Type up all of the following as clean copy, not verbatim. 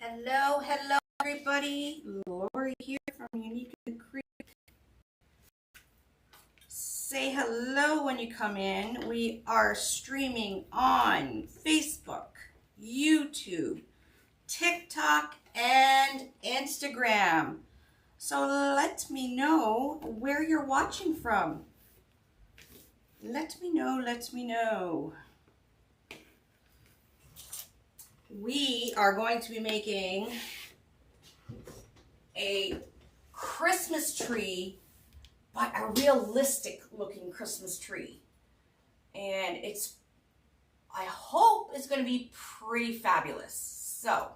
Hello, hello everybody. Laurie here from Unique in the Creek. Say hello when you come in. We are streaming on Facebook, YouTube, TikTok, and Instagram. So let me know where you're watching from. Let me know. We are going to be making a Christmas tree, but a realistic looking Christmas tree. And I hope it's going to be pretty fabulous. So,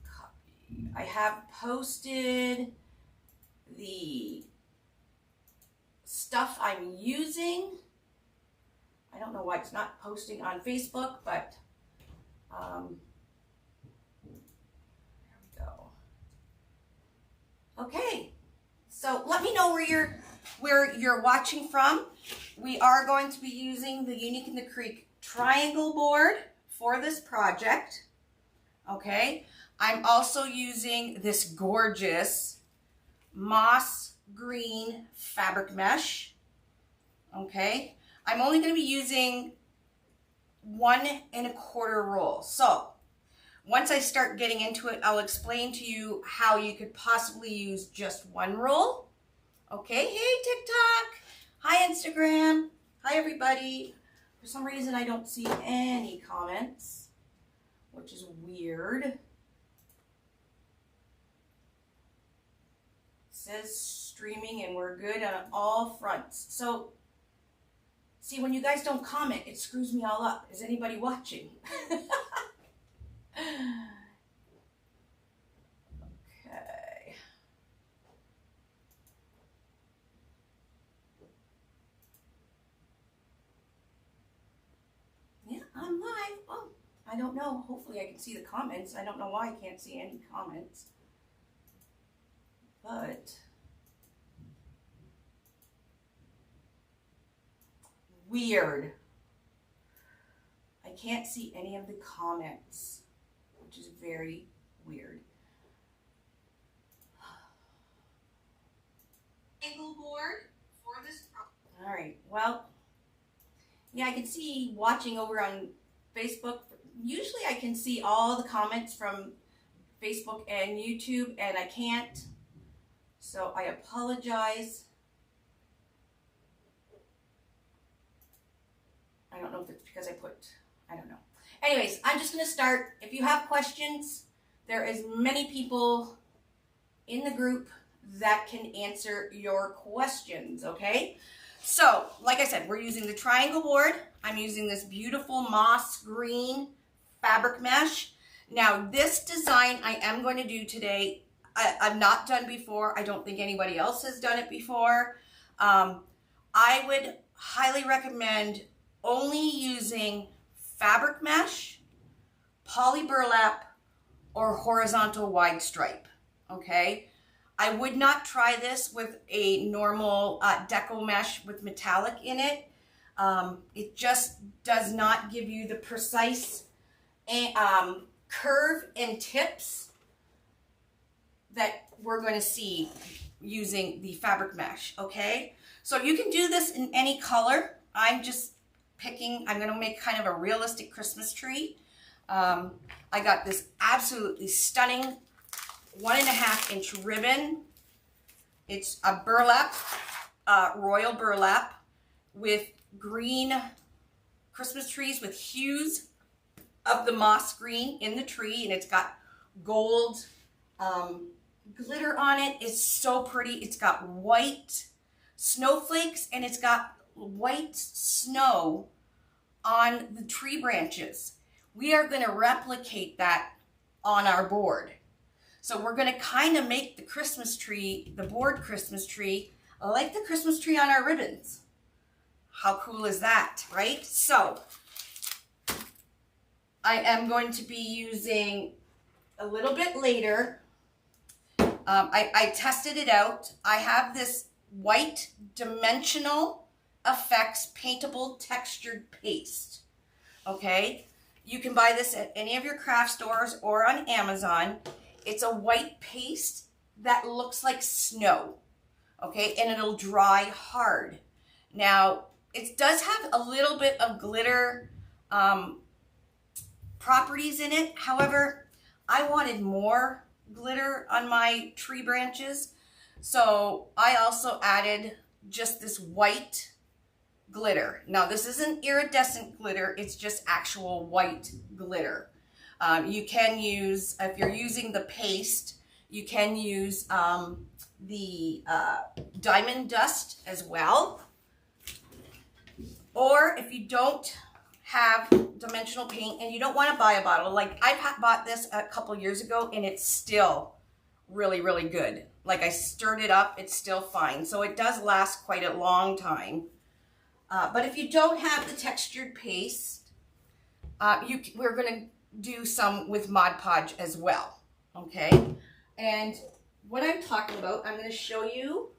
copy. I have posted the stuff I'm using. I don't know why it's not posting on Facebook, but there we go. Okay, so let me know where you're watching from. We are going to be using the Unique in the Creek triangle board for this project. Okay, I'm also using this gorgeous moss green fabric mesh. Okay. I'm only going to be using 1 1/4 roll. So once I start getting into it, I'll explain to you how you could possibly use just 1 roll. Okay, hey TikTok, hi Instagram, hi everybody. For some reason I don't see any comments, which is weird. It says streaming and we're good on all fronts. So see, when you guys don't comment, it screws me all up. Is anybody watching? Okay. Yeah, I'm live. Oh, I don't know. Hopefully I can see the comments. I don't know why I can't see any comments. But weird. I can't see any of the comments, which is very weird. Angle board for this. All right. Well, yeah, I can see watching over on Facebook. Usually I can see all the comments from Facebook and YouTube, and I can't. So I apologize. I don't know if it's because I don't know. Anyways, I'm just going to start. If you have questions, there is many people in the group that can answer your questions, okay? So, like I said, we're using the triangle board. I'm using this beautiful moss green fabric mesh. Now, this design I am going to do today, I've not done before. I don't think anybody else has done it before. I would highly recommend only using fabric mesh, poly burlap, or horizontal wide stripe, okay? I would not try this with a normal deco mesh with metallic in it. It just does not give you the precise curve and tips that we're going to see using the fabric mesh, okay? So you can do this in any color. I'm going to make kind of a realistic Christmas tree. I got this absolutely stunning 1.5 inch ribbon. It's a burlap, royal burlap with green Christmas trees with hues of the moss green in the tree, and it's got gold glitter on it. It's so pretty. It's got white snowflakes and it's got white snow on the tree branches. We are going to replicate that on our board. So we're going to kind of make the Christmas tree, the board Christmas tree, like the Christmas tree on our ribbons. How cool is that, right? So I am going to be using a little bit later. I tested it out. I have this white dimensional effects paintable textured paste. Okay, You can buy this at any of your craft stores or on Amazon. It's a white paste that looks like snow, okay, and it'll dry hard. Now, it does have a little bit of glitter properties in it. However, I wanted more glitter on my tree branches, so I also added just this white glitter. Now, this isn't iridescent glitter, it's just actual white glitter. You can use, if you're using the paste, you can use the diamond dust as well. Or if you don't have dimensional paint and you don't want to buy a bottle, like I've bought this a couple years ago and it's still really, really good. Like I stirred it up, it's still fine. So it does last quite a long time. But if you don't have the textured paste, we're going to do some with Mod Podge as well. Okay. And what I'm talking about, I'm going to show you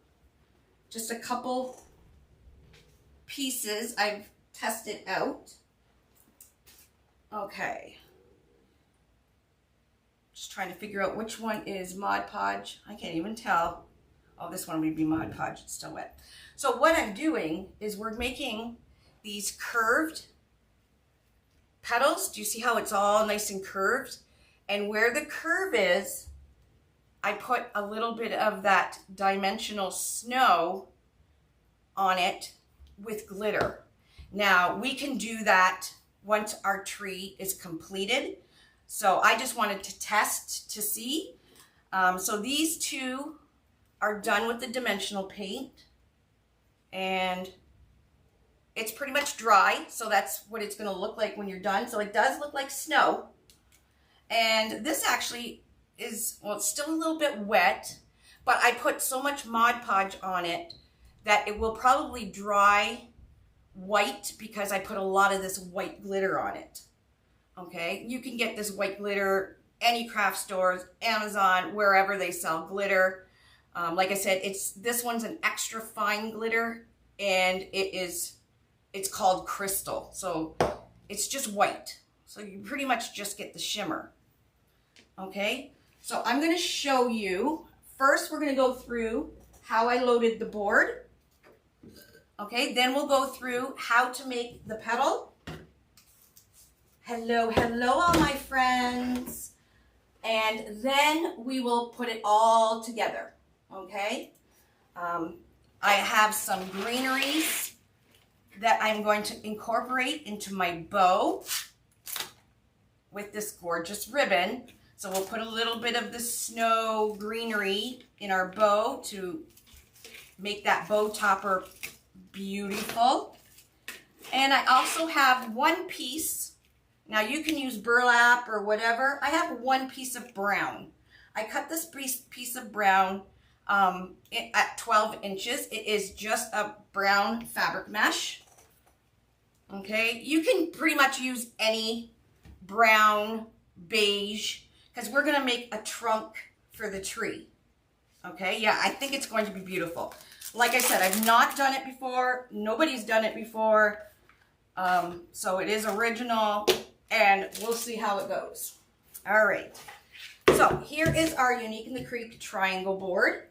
just a couple pieces I've tested out. Okay. Just trying to figure out which one is Mod Podge. I can't even tell. Oh, this one would be Mod Podge. It's still wet. So what I'm doing is we're making these curved petals. Do you see how it's all nice and curved? And where the curve is, I put a little bit of that dimensional snow on it with glitter. Now, we can do that once our tree is completed. So I just wanted to test to see. So these two are done with the dimensional paint. And it's pretty much dry, so that's what it's going to look like when you're done. So it does look like snow. And this actually is, well, it's still a little bit wet, but I put so much Mod Podge on it that it will probably dry white because I put a lot of this white glitter on it. Okay, you can get this white glitter any craft stores, Amazon, wherever they sell glitter. Like I said, this one's an extra fine glitter, and it's called crystal. So it's just white. So you pretty much just get the shimmer. Okay, so I'm going to show you. First, we're going to go through how I loaded the board. Okay, then we'll go through how to make the petal. Hello, hello, all my friends. And then we will put it all together. Okay, I have some greeneries that I'm going to incorporate into my bow with this gorgeous ribbon. So we'll put a little bit of the snow greenery in our bow to make that bow topper beautiful. And I also have one piece. Now you can use burlap or whatever. I have one piece of brown. I cut this piece of brown at 12 inches. It is just a brown fabric mesh. Okay, you can pretty much use any brown, beige, because we're going to make a trunk for the tree. Okay, yeah, I think it's going to be beautiful. Like I said, I've not done it before. Nobody's done it before. So it is original, and we'll see how it goes. All right. So here is our Unique in the Creek triangle board.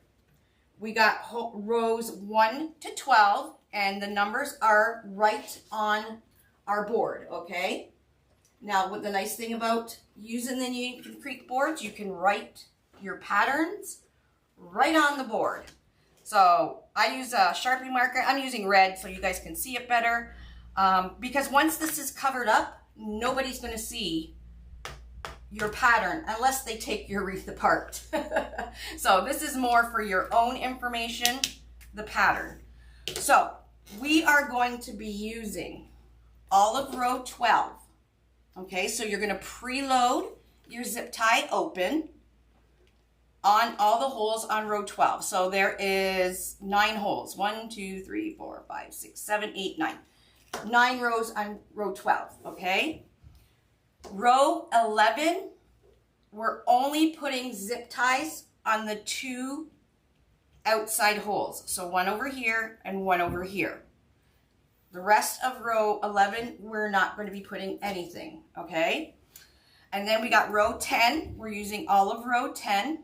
We got rows 1 to 12, and the numbers are right on our board, okay? Now, what the nice thing about using the Unique in the Creek boards, you can write your patterns right on the board. So I use a Sharpie marker. I'm using red so you guys can see it better. Because once this is covered up, nobody's going to see your pattern unless they take your wreath apart. So this is more for your own information, the pattern. So we are going to be using all of row 12. Okay, so you're going to preload your zip tie open on all the holes on row 12. So there is 9 holes. 1, 2, 3, 4, 5, 6, 7, 8, 9. 9 rows on row 12, okay? Row 11, we're only putting zip ties on the 2 outside holes. So one over here and one over here. The rest of row 11, we're not going to be putting anything, okay? And then we got row 10, we're using all of row 10.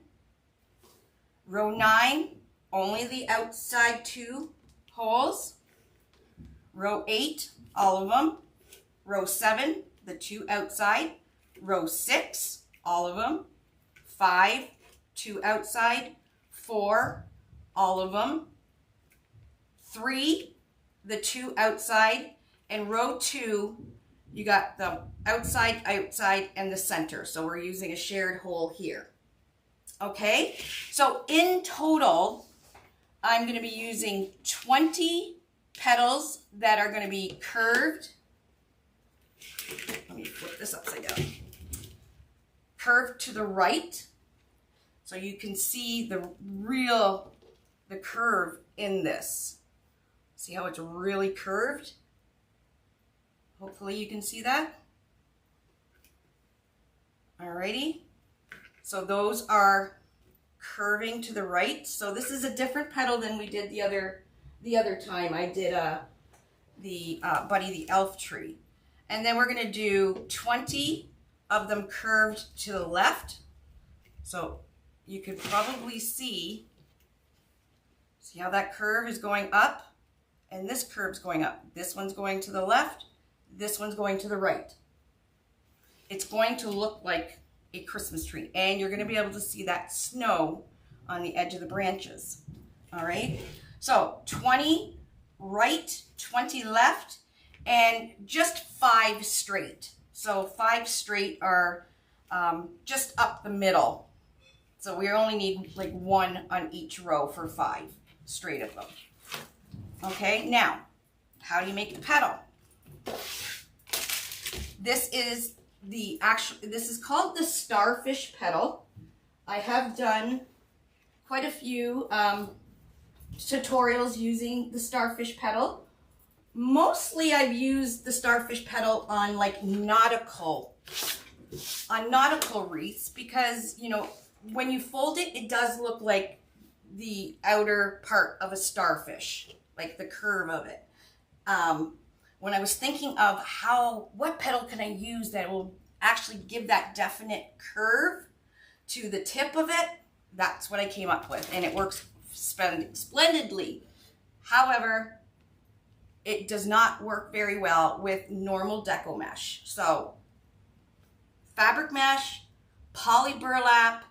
Row 9, only the outside 2 holes. Row 8, all of them. Row 7, the 2 outside. Row 6, all of them. 5, 2 outside. 4, all of them. 3, the 2 outside. And row 2, you got the outside, and the center. So we're using a shared hole here. Okay, so in total, I'm going to be using 20 petals that are going to be curved. Let me flip this upside down. Curved to the right, so you can see the curve in this. See how it's really curved? Hopefully you can see that. Alrighty. So those are curving to the right. So this is a different petal than we did the other time. I did the Buddy the Elf tree. And then we're going to do 20 of them curved to the left. So you could probably see how that curve is going up, and this curve's going up. This one's going to the left, this one's going to the right. It's going to look like a Christmas tree, and you're going to be able to see that snow on the edge of the branches. All right, so 20 right, 20 left, and just 5 straight. So 5 straight are just up the middle. So we only need like 1 on each row for 5 straight of them. Okay, now how do you make the petal? This is this is called the Starfish petal. I have done quite a few tutorials using the Starfish petal. Mostly I've used the Starfish petal on like nautical wreaths, because you know when you fold it, it does look like the outer part of a starfish, like the curve of it. When I was thinking of what petal can I use that will actually give that definite curve to the tip of it, that's what I came up with, and it works splendidly. However, it does not work very well with normal deco mesh. So fabric mesh, poly burlap,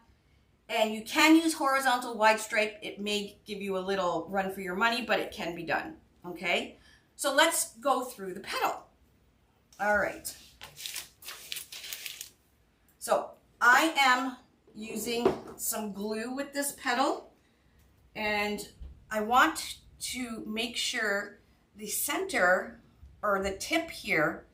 and you can use horizontal wide stripe. It may give you a little run for your money, but it can be done. Okay, so let's go through the petal. All right. So I am using some glue with this petal, and I want to make sure the center or the tip here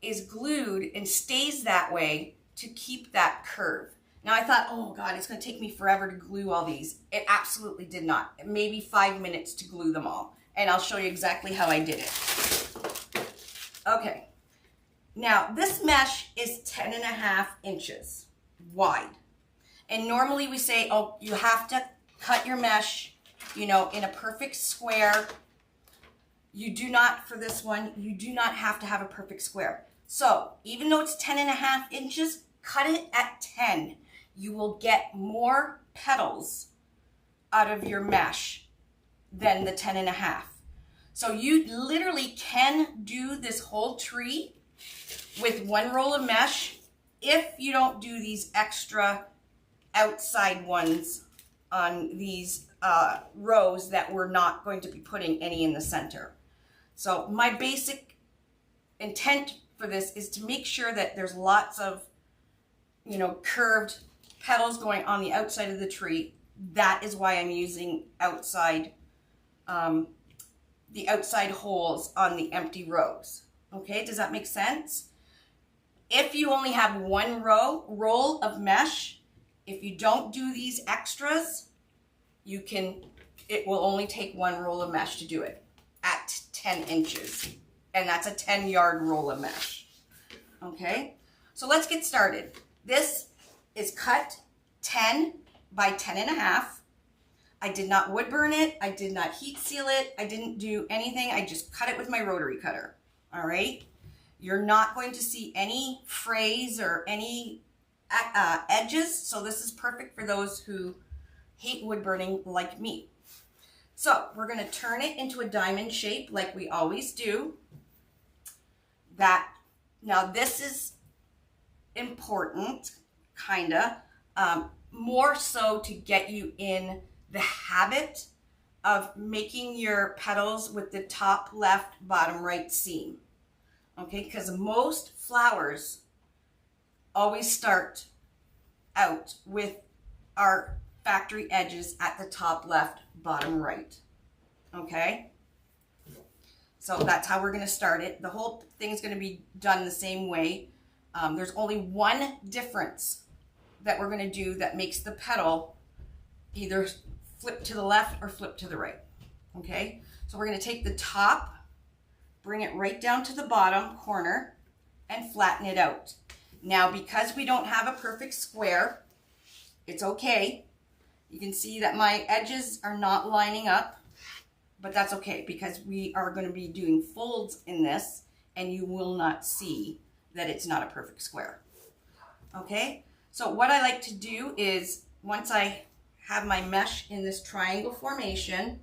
is glued and stays that way to keep that curve. Now I thought, oh God, it's going to take me forever to glue all these. It absolutely did not. Maybe 5 minutes to glue them all. And I'll show you exactly how I did it. Okay. Now this mesh is 10.5 inches wide. And normally we say, oh, you have to cut your mesh, you know, in a perfect square. You do not, for this one, you do not have to have a perfect square. So even though it's 10.5 inches, cut it at 10. You will get more petals out of your mesh than the 10.5. So you literally can do this whole tree with 1 roll of mesh if you don't do these extra outside ones on these rows that we're not going to be putting any in the center. So my basic intent for this is to make sure that there's lots of, you know, curved petals going on the outside of the tree. That is why I'm using outside, the outside holes on the empty rows. Okay, does that make sense? If you only have 1 roll of mesh, if you don't do these extras, it will only take 1 roll of mesh to do it at 10 inches. And that's a 10-yard roll of mesh. Okay, so let's get started. This is cut 10 by 10.5. I did not wood burn it. I did not heat seal it. I didn't do anything. I just cut it with my rotary cutter. All right. You're not going to see any frays or any edges. So this is perfect for those who hate wood burning like me. So we're going to turn it into a diamond shape like we always do. Now this is important, kinda, more so to get you in the habit of making your petals with the top left, bottom right seam. Okay, because most flowers always start out with our factory edges at the top left, bottom right. Okay, so that's how we're going to start it. The whole thing is going to be done the same way. There's only one difference that we're going to do that makes the petal either flip to the left or flip to the right. Okay, so we're going to take the top, bring it right down to the bottom corner, and flatten it out. Now, because we don't have a perfect square, it's okay. You can see that my edges are not lining up, but that's okay because we are going to be doing folds in this, and you will not see that it's not a perfect square. Okay, so what I like to do is, once I have my mesh in this triangle formation,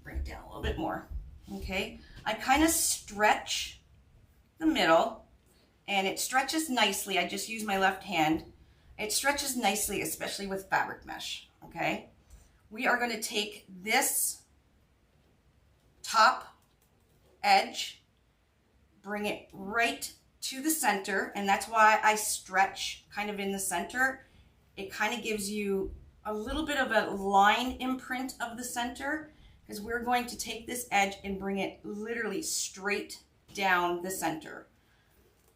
bring it down a little bit more. Okay, I kind of stretch the middle, and it stretches nicely. I just use my left hand. It stretches nicely, especially with fabric mesh. Okay, we are going to take this top edge, bring it right to the center, and that's why I stretch kind of in the center. It kind of gives you a little bit of a line imprint of the center, because we're going to take this edge and bring it literally straight down the center.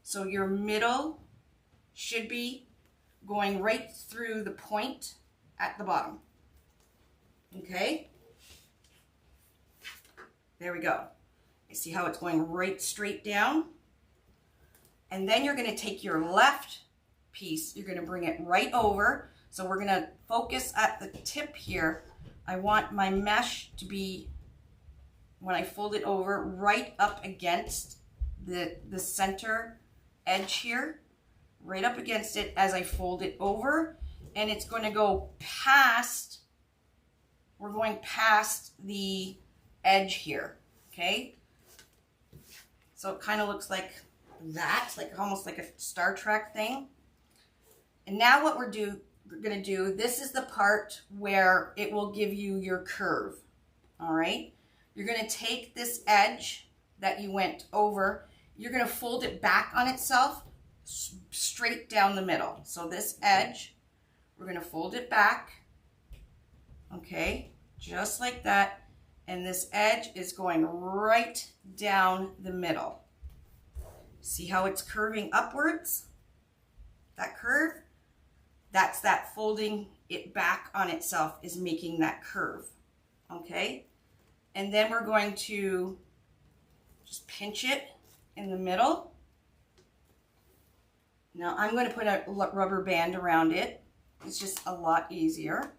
So your middle should be going right through the point at the bottom. Okay, there we go. You see how it's going right straight down? And then you're going to take your left piece, you're going to bring it right over. So we're going to focus at the tip here. I want my mesh to be, when I fold it over, right up against the center edge here, right up against it as I fold it over. And it's going to go past, we're going past the edge here, okay? So it kind of looks like that, like almost like a Star Trek thing. And now what we're going to do, this is the part where it will give you your curve, all right? You're going to take this edge that you went over, you're going to fold it back on itself straight down the middle. So this edge, we're going to fold it back, okay, just like that. And this edge is going right down the middle. See how it's curving upwards? That curve? That's that folding it back on itself is making that curve, okay? And then we're going to just pinch it in the middle. Now I'm going to put a rubber band around it. It's just a lot easier.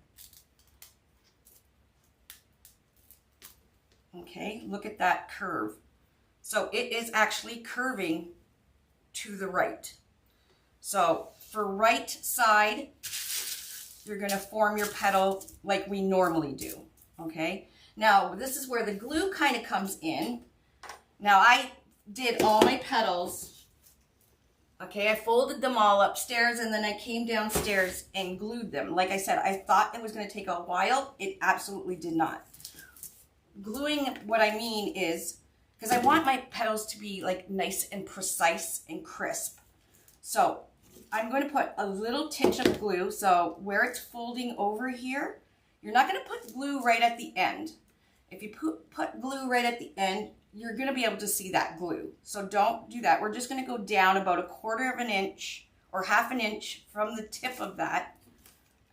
Okay, look at that curve. So it is actually curving to the right. So for right side, you're going to form your petal like we normally do, okay? Now, this is where the glue kind of comes in. Now, I did all my petals, okay? I folded them all upstairs, and then I came downstairs and glued them. Like I said, I thought it was going to take a while. It absolutely did not. Gluing, what I mean is, because I want my petals to be like nice and precise and crisp. So I'm going to put a little tinge of glue. So where it's folding over here, you're not going to put glue right at the end. If you put glue right at the end, you're going to be able to see that glue. So don't do that. We're just going to go down about 1/4 of an inch or 1/2 inch from the tip of that.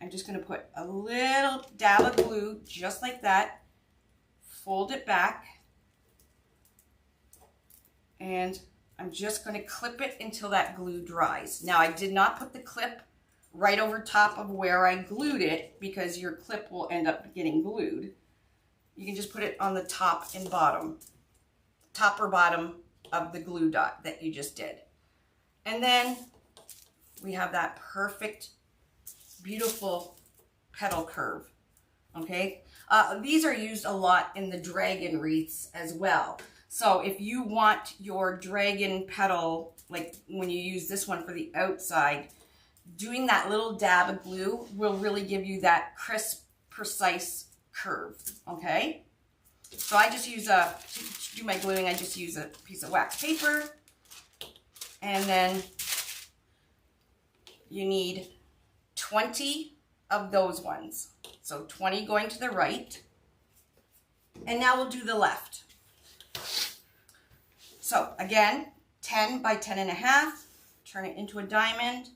I'm just going to put a little dab of glue just like that. Fold it back. And I'm just going to clip it until that glue dries. Now, I did not put the clip right over top of where I glued it, because your clip will end up getting glued. You can just put it on the top and bottom, top or bottom of the glue dot that you just did. And then we have that perfect, beautiful petal curve, okay? These are used a lot in the dragon wreaths as well. So if you want your dragon petal, like when you use this one for the outside, doing that little dab of glue will really give you that crisp, precise curve, okay? So I just use to do my gluing, I just use a piece of wax paper, and then you need 20 of those ones. So 20 going to the right, and now we'll do the left. So again, 10 by 10.5, turn it into a diamond,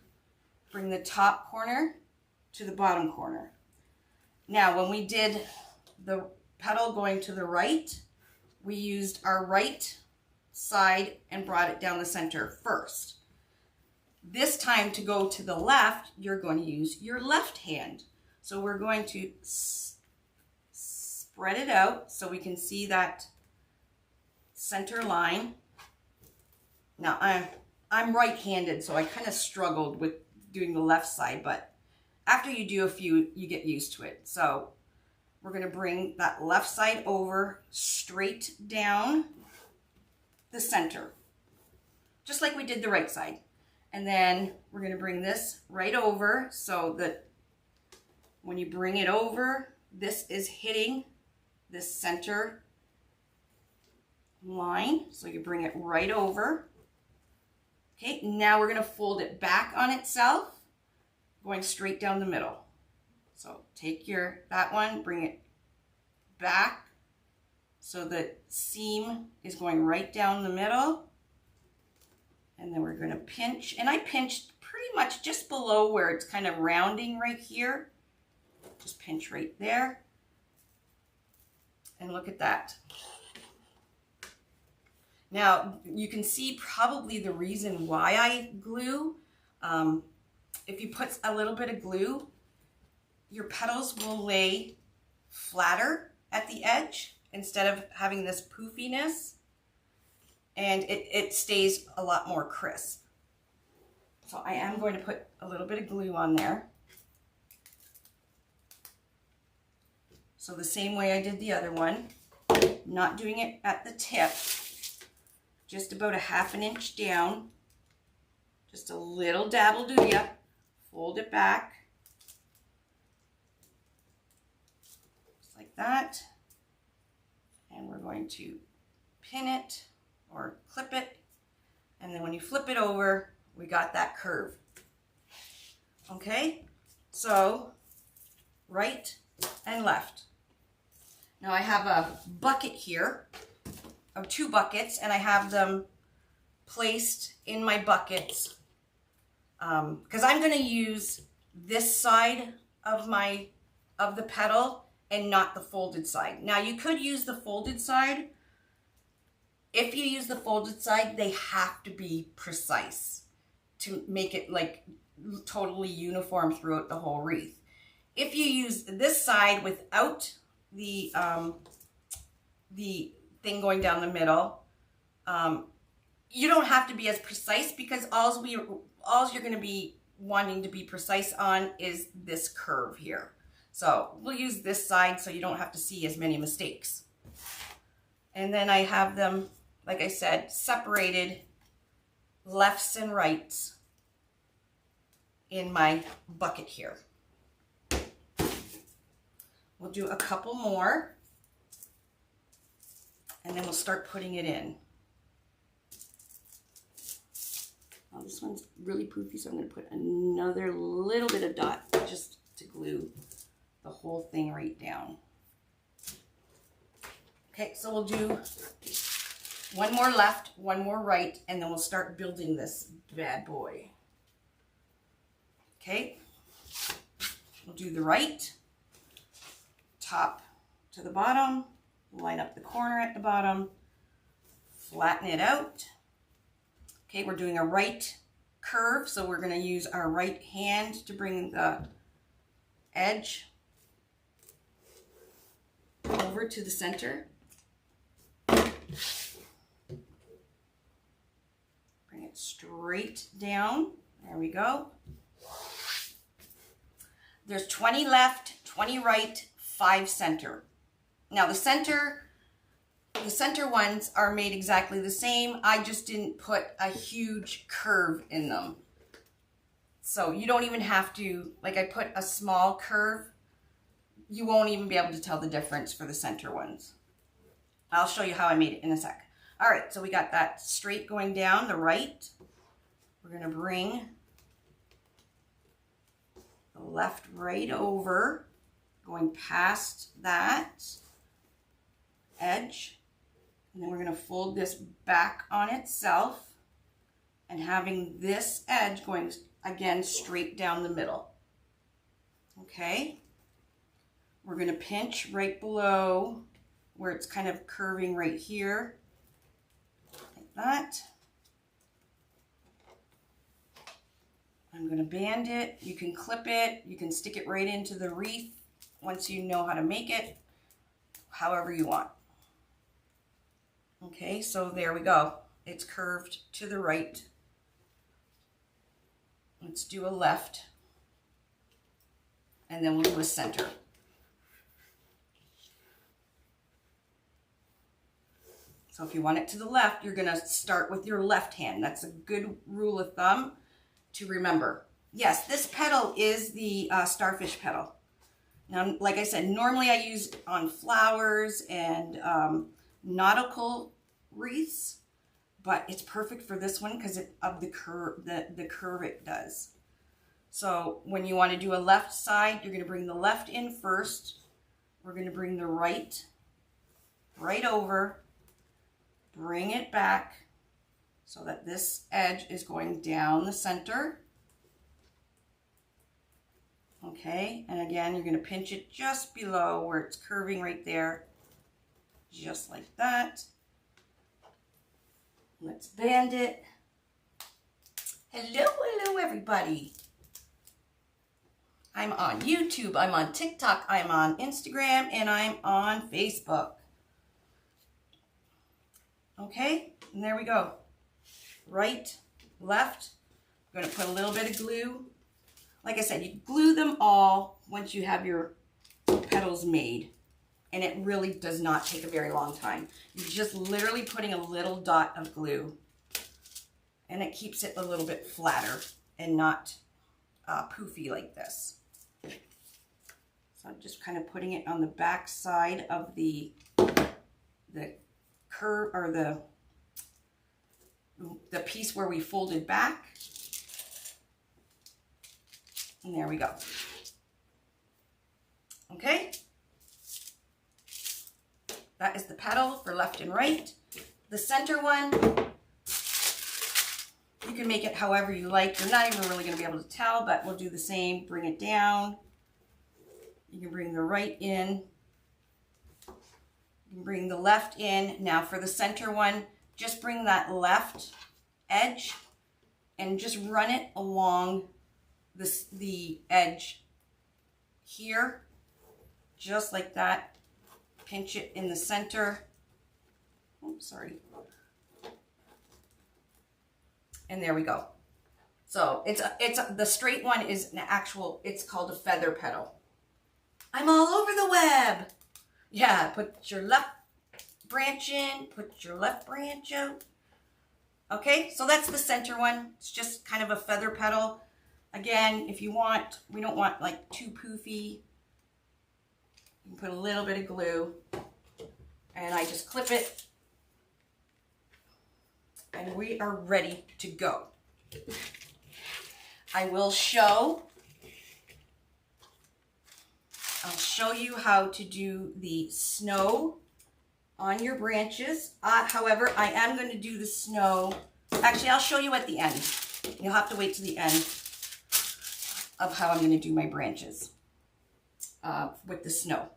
bring the top corner to the bottom corner. Now, when we did the petal going to the right, we used our right side and brought it down the center first. This time, to go to the left, you're going to use your left hand. So we're going to spread it out so we can see that center line. Now, I'm right-handed, so I kind of struggled with doing the left side, but after you do a few, you get used to it. So we're going to bring that left side over straight down the center, just like we did the right side. And then we're going to bring this right over so that when you bring it over, this is hitting this center line. So you bring it right over. Okay, now we're going to fold it back on itself, going straight down the middle. So take that one, bring it back so the seam is going right down the middle. And then we're going to pinch, and I pinched pretty much just below where it's kind of rounding right here. Just pinch right there. And look at that. Now, you can see probably the reason why I glue. If you put a little bit of glue, your petals will lay flatter at the edge instead of having this poofiness, and it stays a lot more crisp. So I am going to put a little bit of glue on there. So the same way I did the other one, not doing it at the tip, just about a ½ inch down, just a little dab will do ya. Fold it back, just like that, and we're going to pin it or clip it, and then when you flip it over, we got that curve. Okay, so right and left. Now I have a bucket here of 2 buckets, and I have them placed in my buckets because I'm going to use this side of the petal and not the folded side. Now you could use the folded side. If you use the folded side, they have to be precise to make it like totally uniform throughout the whole wreath. If you use this side without the thing going down the middle, you don't have to be as precise, because all you're going to be wanting to be precise on is this curve here. So we'll use this side so you don't have to see as many mistakes. And then I have them, like I said, separated lefts and rights in my bucket here. We'll do a couple more, and then we'll start putting it in. Oh, this one's really poofy, so I'm going to put another little bit of dot just to glue the whole thing right down. Okay, so we'll do one more left, one more right, and then we'll start building this bad boy. Okay, we'll do the right, top to the bottom, line up the corner at the bottom, flatten it out. Okay, we're doing a right curve, so we're going to use our right hand to bring the edge over to the center. Bring it straight down. There we go. There's 20 left, 20 right, 5 center. Now the center ones are made exactly the same. I just didn't put a huge curve in them. So you don't even have to, like I put a small curve. You won't even be able to tell the difference for the center ones. I'll show you how I made it in a sec. All right, so we got that straight going down the right. We're going to bring the left right over, going past that edge. And then we're going to fold this back on itself and having this edge going again straight down the middle. Okay. We're going to pinch right below where it's kind of curving right here, like that. I'm going to band it. You can clip it. You can stick it right into the wreath once you know how to make it, however you want. Okay, so there we go. It's curved to the right. Let's do a left, and then we'll do a center. So if you want it to the left, you're going to start with your left hand. That's a good rule of thumb to remember. Yes, this petal is the Starfish petal. Now, like I said, normally I use on flowers and nautical wreaths, but it's perfect for this one because of the curve, the curve it does. So when you want to do a left side, you're going to bring the left in first. We're going to bring the right over, bring it back so that this edge is going down the center. Okay, and again, you're going to pinch it just below where it's curving right there, just like that. Let's band it. Hello everybody. I'm on YouTube, I'm on TikTok, I'm on Instagram, and I'm on Facebook. Okay, and there we go. Right, left. I'm going to put a little bit of glue. Like I said, you glue them all once you have your petals made. And it really does not take a very long time. You're just literally putting a little dot of glue. And it keeps it a little bit flatter and not poofy like this. So I'm just kind of putting it on the back side of the curve, or the piece where we folded back. And there we go. Okay. That is the petal for left and right. The center one, you can make it however you like. You're not even really going to be able to tell, but we'll do the same. Bring it down. You can bring the right in. You can bring the left in. Now for the center one, just bring that left edge and just run it along the edge here, just like that. Pinch it in the center. Oops, sorry. And there we go. So it's the straight one is an actual, it's called a feather petal. I'm all over the web. Yeah, put your left branch in, put your left branch out. Okay, so that's the center one. It's just kind of a feather petal. Again, if you want, we don't want like too poofy. You can put a little bit of glue, and I just clip it, and we are ready to go. I'll show you how to do the snow on your branches. However, I am going to do the snow. Actually, I'll show you at the end. You'll have to wait to the end of how I'm going to do my branches with the snow.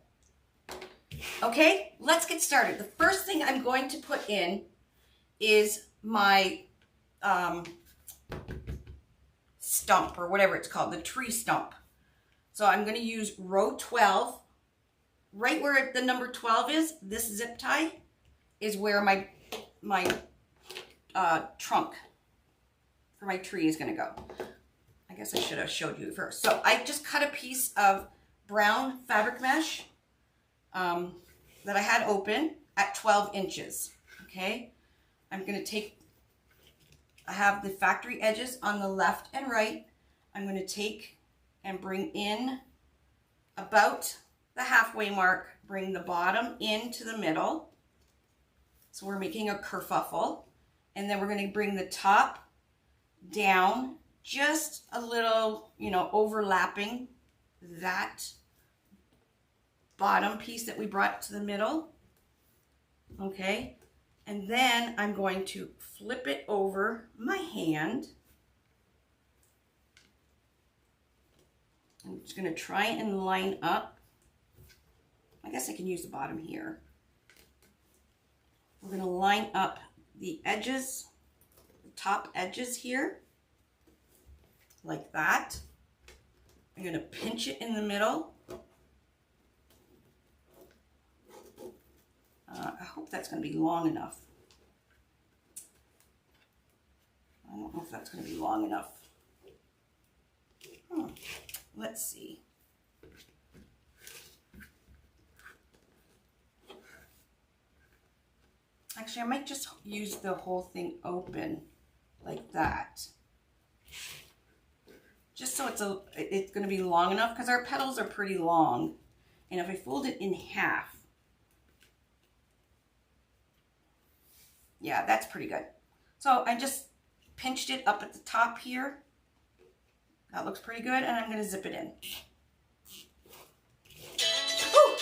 Okay, let's get started. The first thing I'm going to put in is my stump or whatever it's called, the tree stump. So I'm going to use row 12. Right where the number 12 is, this zip tie is where my trunk for my tree is going to go. I guess I should have showed you first. So I just cut a piece of brown fabric mesh that I had open at 12 inches. Okay, I'm going to take, I have the factory edges on the left and right. I'm going to take and bring in about the halfway mark, bring the bottom into the middle. So we're making a kerfuffle. And then we're going to bring the top down just a little, you know, overlapping that bottom piece that we brought to the middle. Okay. And then I'm going to flip it over my hand. I'm just going to try and line up. I guess I can use the bottom here. We're going to line up the edges, the top edges here, like that. I'm going to pinch it in the middle. I hope that's going to be long enough. I don't know if that's going to be long enough. Let's see. Actually, I might just use the whole thing open like that. Just so it's going to be long enough, because our petals are pretty long. And if I fold it in half, yeah, that's pretty good. So I just pinched it up at the top here. That looks pretty good, and I'm going to zip it in. Woo!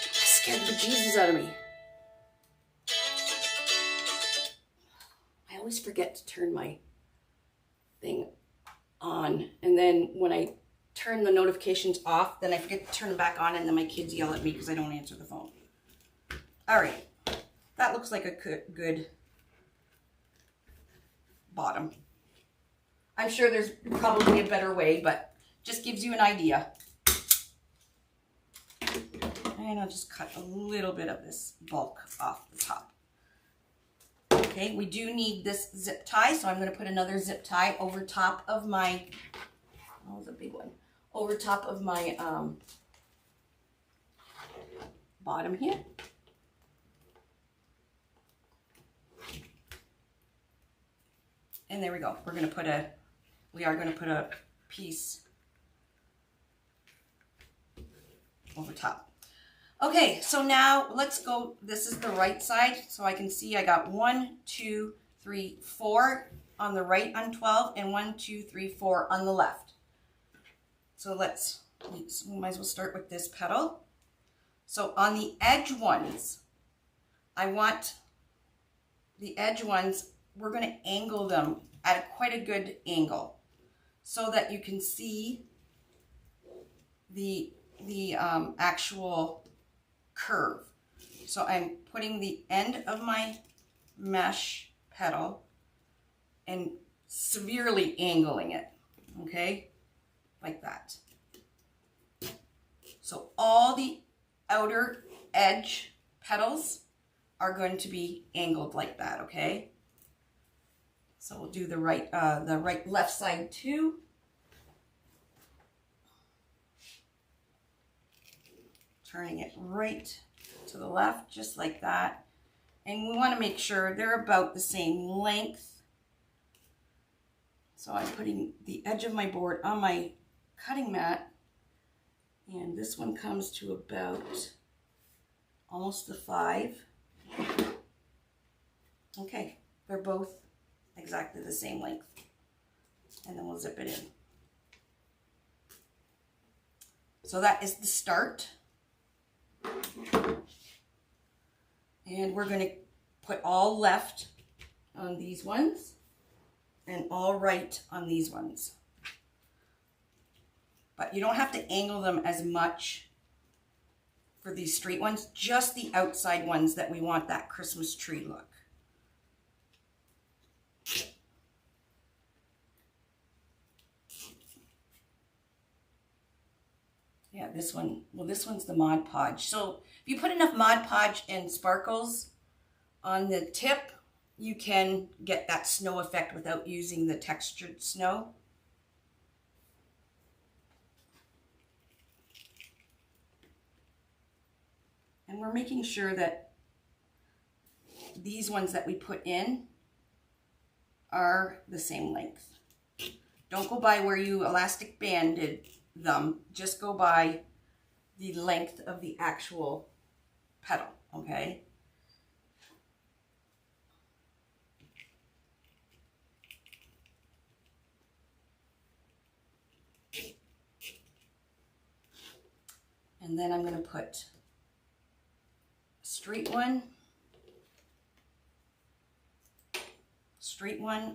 That scared the bejesus out of me. I always forget to turn my thing on, and then when I turn the notifications off, then I forget to turn them back on, and then my kids yell at me because I don't answer the phone. All right, that looks like a good bottom. I'm sure there's probably a better way, but just gives you an idea. And I'll just cut a little bit of this bulk off the top. Okay, we do need this zip tie, so I'm going to put another zip tie over top of my, oh, it's a big one, over top of my bottom here. And there we go. We are going to put a piece over top. Okay, so now let's go. This is the right side, so I can see I got 1, 2, 3, 4 on the right on 12, and 1, 2, 3, 4 on the left. So we might as well start with this petal. So on the edge ones, I want the edge ones, we're going to angle them at quite a good angle so that you can see the actual curve. So I'm putting the end of my mesh petal and severely angling it, okay, like that. So all the outer edge petals are going to be angled like that, okay? So we'll do the left side too. Turning it right to the left, just like that. And we want to make sure they're about the same length. So I'm putting the edge of my board on my cutting mat, and this one comes to about almost the 5. Okay, they're both exactly the same length. And then we'll zip it in. So that is the start. And we're going to put all left on these ones and all right on these ones. But you don't have to angle them as much for these straight ones, just the outside ones that we want that Christmas tree look. this one, well, this one's the Mod Podge. So if you put enough Mod Podge and sparkles on the tip, you can get that snow effect without using the textured snow. And we're making sure that these ones that we put in are the same length. Don't go by where you elastic banded them, just go by the length of the actual petal, okay? And then I'm going to put a straight one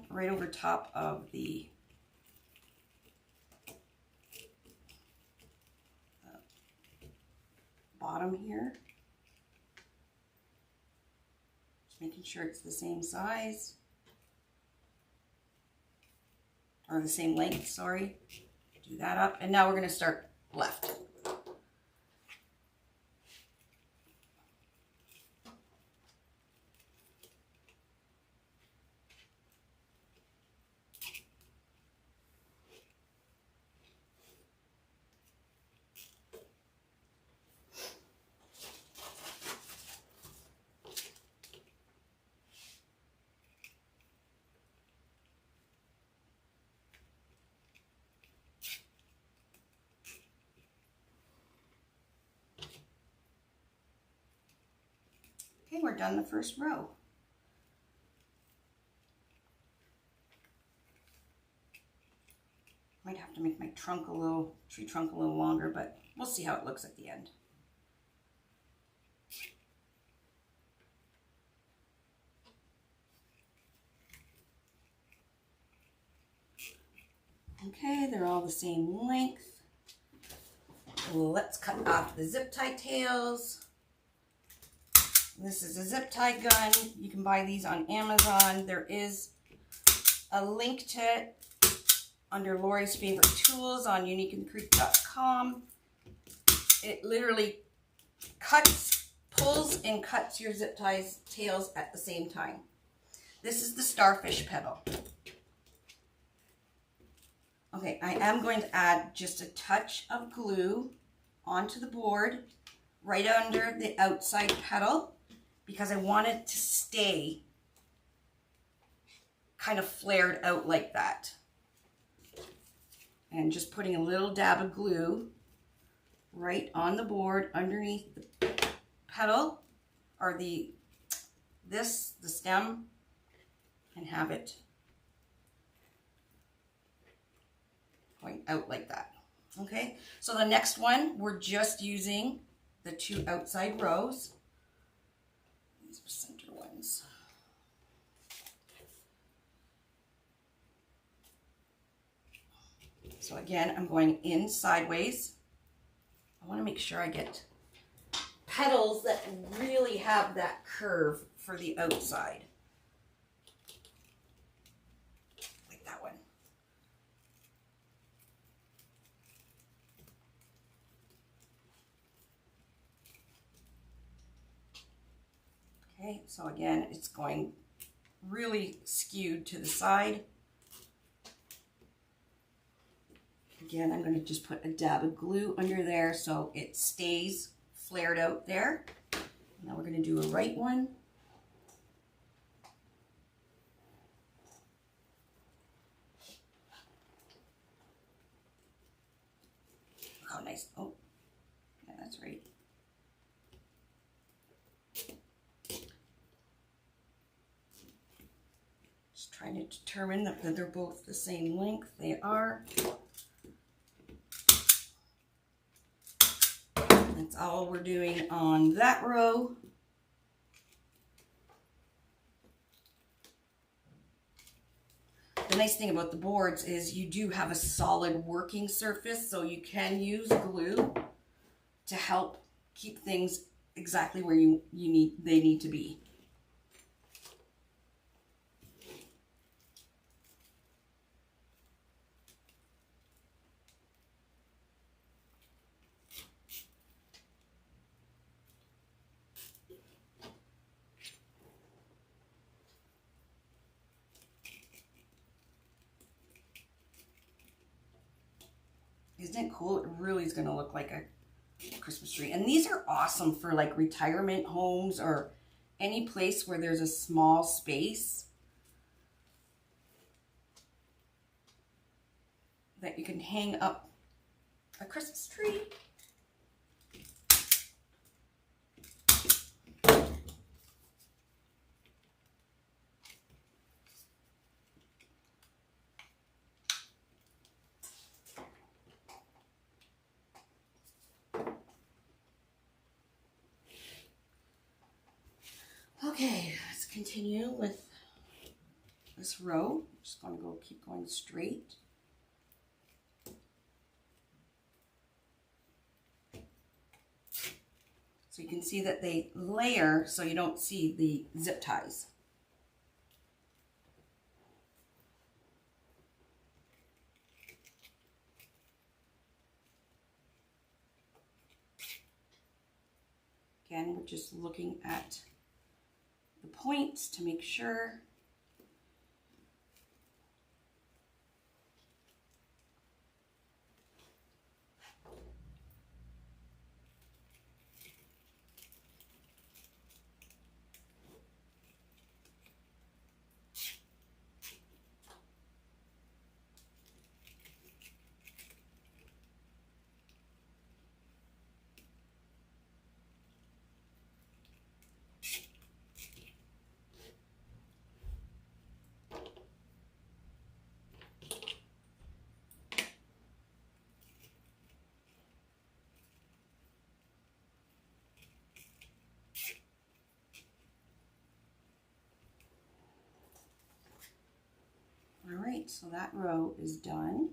right over top of the bottom here. Just making sure it's the same size, or the same length, sorry. Do that up, and now we're going to start left. Okay, we're done the first row. Might have to make my trunk tree trunk a little longer, but we'll see how it looks at the end. Okay, they're all the same length. Let's cut off the zip tie tails. This is a zip tie gun. You can buy these on Amazon. There is a link to it under Laurie's favorite tools on uniqueandcreek.com. It literally pulls and cuts your zip ties tails at the same time. This is the Starfish petal. Okay, I am going to add just a touch of glue onto the board right under the outside petal, because I want it to stay kind of flared out like that. And just putting a little dab of glue right on the board underneath the petal, or the stem, and have it going out like that. Okay, so the next one, we're just using the two outside rows. These are center ones. So again, I'm going in sideways. I want to make sure I get petals that really have that curve for the outside. Like that one. Okay, so again, it's going really skewed to the side. Again, I'm going to just put a dab of glue under there so it stays flared out there. Now we're going to do a right one. Look how nice. Oh, yeah, that's right. Just trying to determine that they're both the same length. They are. That's all we're doing on that row. The nice thing about the boards is you do have a solid working surface, so you can use glue to help keep things exactly where they need to be. Isn't it cool? It really is going to look like a Christmas tree. And these are awesome for like retirement homes or any place where there's a small space that you can hang up a Christmas tree. Okay, let's continue with this row. I'm just going to keep going straight. So you can see that they layer so you don't see the zip ties. Again, we're just looking at the points to make sure. All right, so that row is done.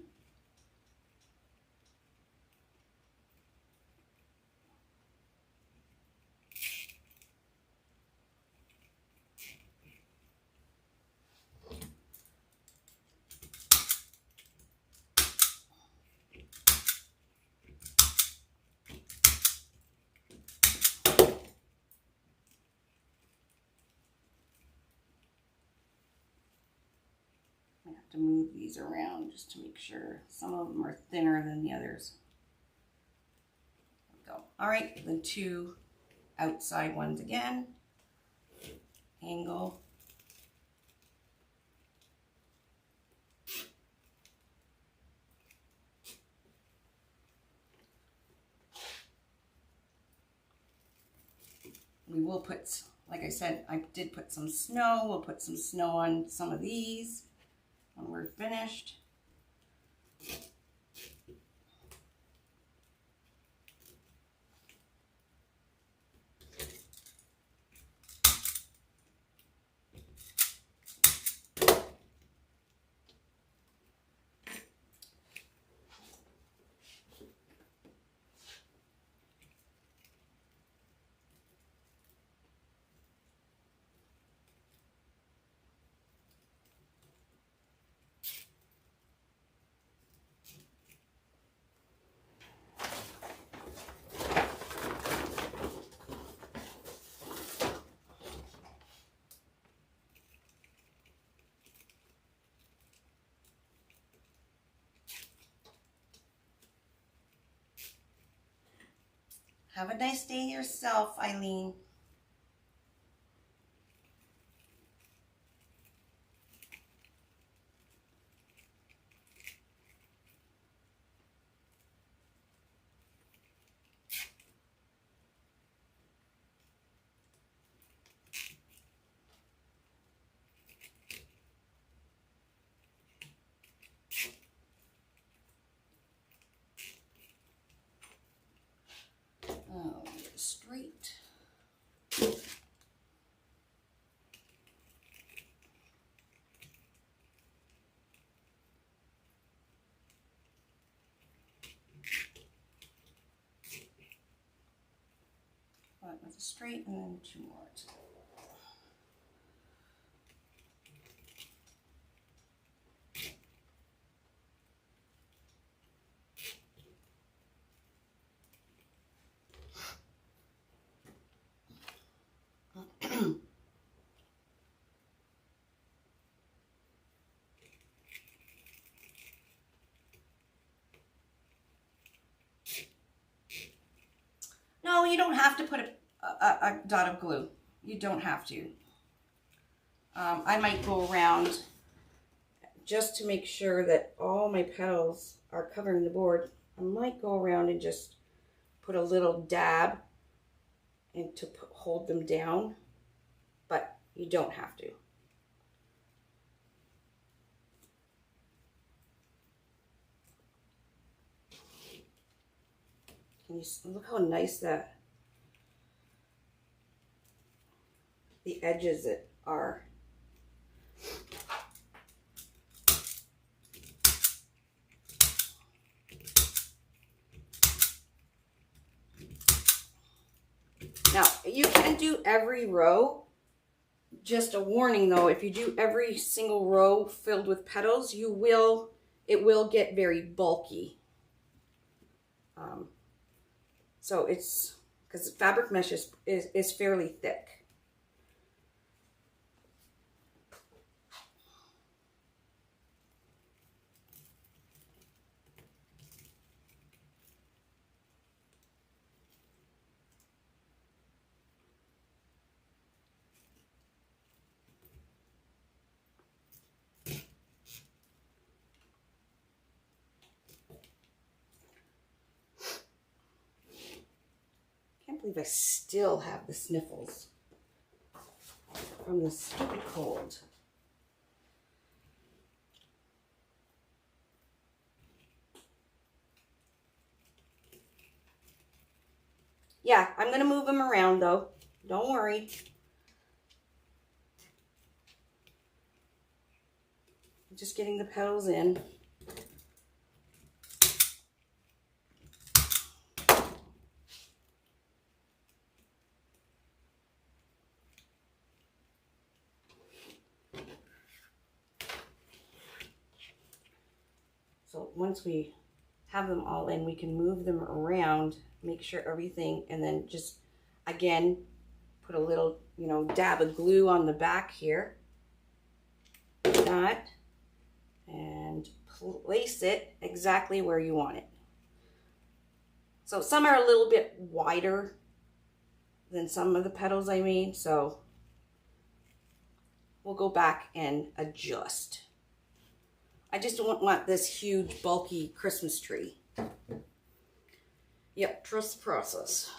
I have to move these around just to make sure. Some of them are thinner than the others. There we go. All right, the two outside ones again. Angle. We will put, like I said, I did put some snow. We'll put some snow on some of these when we're finished. Have a nice day yourself, Eileen. Oh, get it straight. One with a straight and then two more. don't have to put a dot of glue. You don't have to. I might go around just to make sure that all my petals are covering the board. I might go around and just put a little dab and to hold them down, but you don't have to. Can you look how nice the edges are. Now, you can do every row. Just a warning though, if you do every single row filled with petals, it will get very bulky. So it's, because fabric mesh is fairly thick. I can't believe I still have the sniffles from the stupid cold. Yeah, I'm going to move them around though. Don't worry. I'm just getting the petals in. So once we have them all in, we can move them around, make sure everything, and then just, again, put a little, dab of glue on the back here. Like that. And place it exactly where you want it. So some are a little bit wider than some of the petals I made, so we'll go back and adjust. I just don't want this huge, bulky Christmas tree. Yep, trust the process.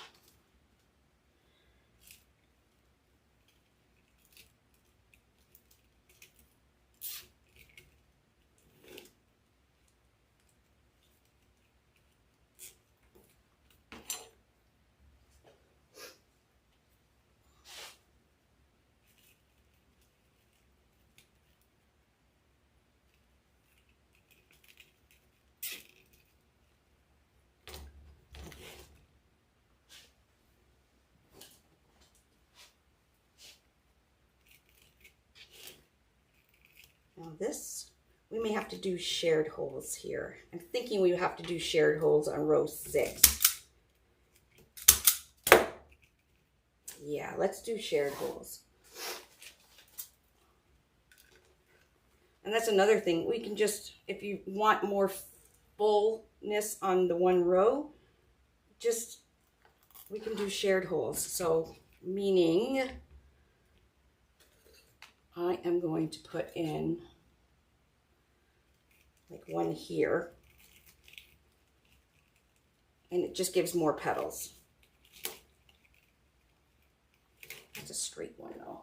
Now this, we may have to do shared holes here. I'm thinking we have to do shared holes on row 6. Yeah, let's do shared holes. And that's another thing. We can just, if you want more fullness on the one row, we can do shared holes. So, meaning I am going to put in like one here, and it just gives more petals. That's a straight one though.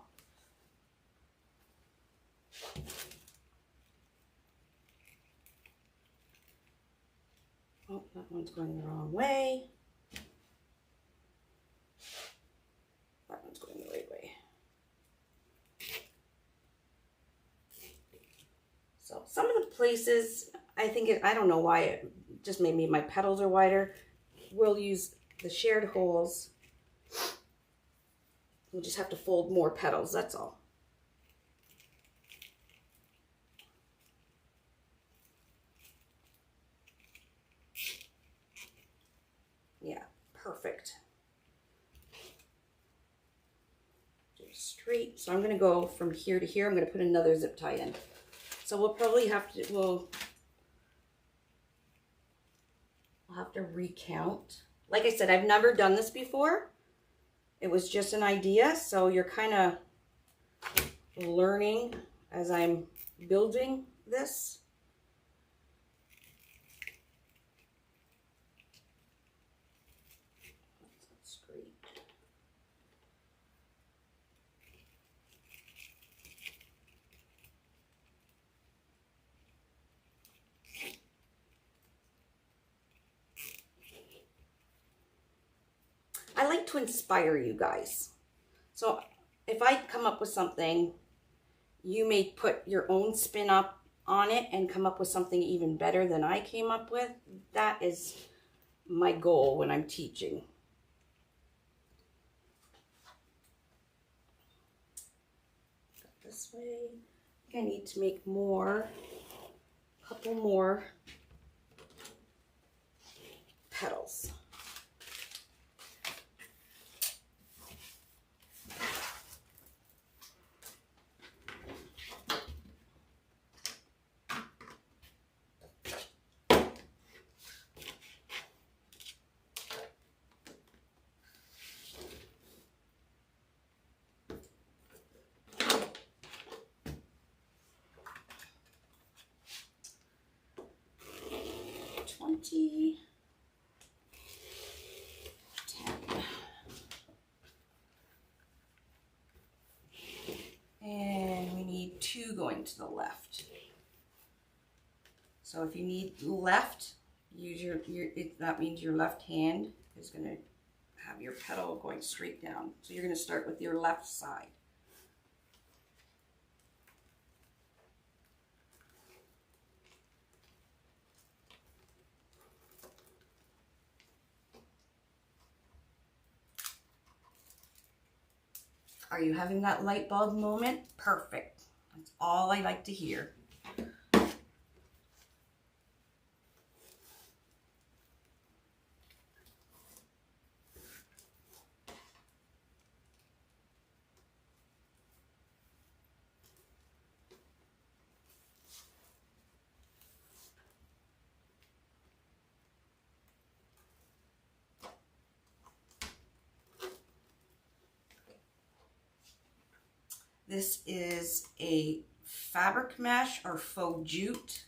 Oh, that one's going the wrong way. That one's going the right way. So some of the places, I think, I don't know why, it just maybe my petals are wider. We'll use the shared holes. We'll just have to fold more petals, that's all. Yeah, perfect. Do straight. So I'm going to go from here to here. I'm going to put another zip tie in. So we'll probably have to, we'll have to recount Like I said, I've never done this before. It was just an idea, so you're kind of learning as I'm building this. That's great. I like to inspire you guys. So if I come up with something, you may put your own spin up on it and come up with something even better than I came up with. That is my goal when I'm teaching. This way. I think I need to make more, a couple more petals. And we need 2 going to the left. So if you need left, use that means your left hand is going to have your petal going straight down. So you're going to start with your left side. Are you having that light bulb moment? Perfect. That's all I like to hear. This is a fabric mesh or faux jute,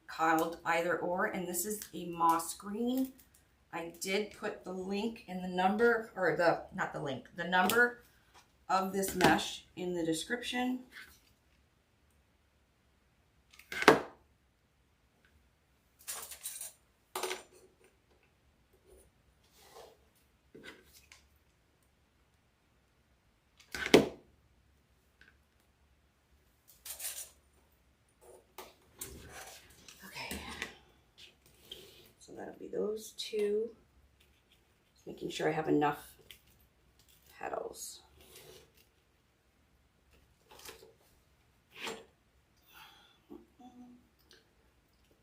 called either or, and this is a moss green. I did put the link in the number, or not the link, the number of this mesh in the description. That'll be those 2. Just making sure I have enough petals.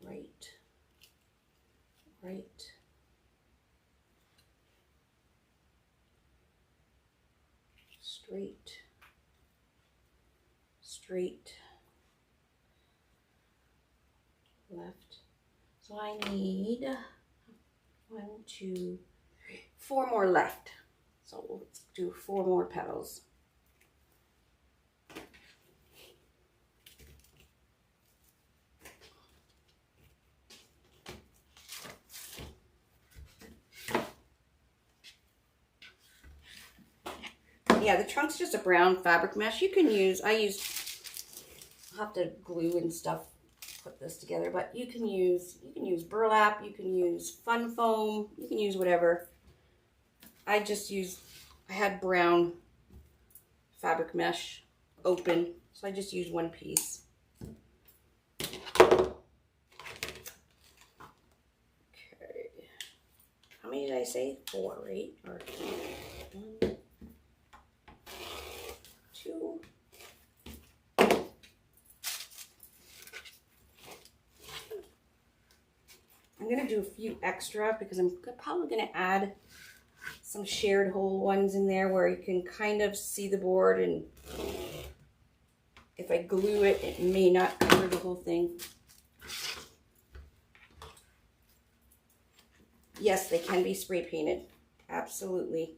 Right, right. Straight, straight, left. So I need 1, 2, 3, 4 more left. So we'll do 4 more petals. Yeah, the trunk's just a brown fabric mesh. You can use, I'll have to glue and stuff put this together, but you can use burlap, you can use fun foam, you can use whatever. I had brown fabric mesh open, so I just used 1 piece. Okay. How many did I say? 4, right? Or 1, 2. I'm going to do a few extra because I'm probably going to add some shared hole ones in there where you can kind of see the board, and if I glue it, it may not cover the whole thing. yes, they can be spray painted. Absolutely.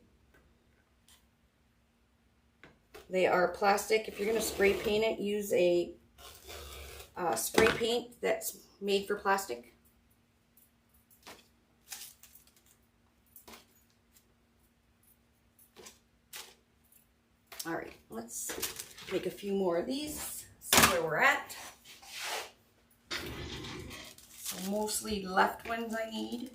They are plastic. If you're going to spray paint it, use a spray paint that's made for plastic. All right, let's make a few more of these, see where we're at. So mostly left ones I need.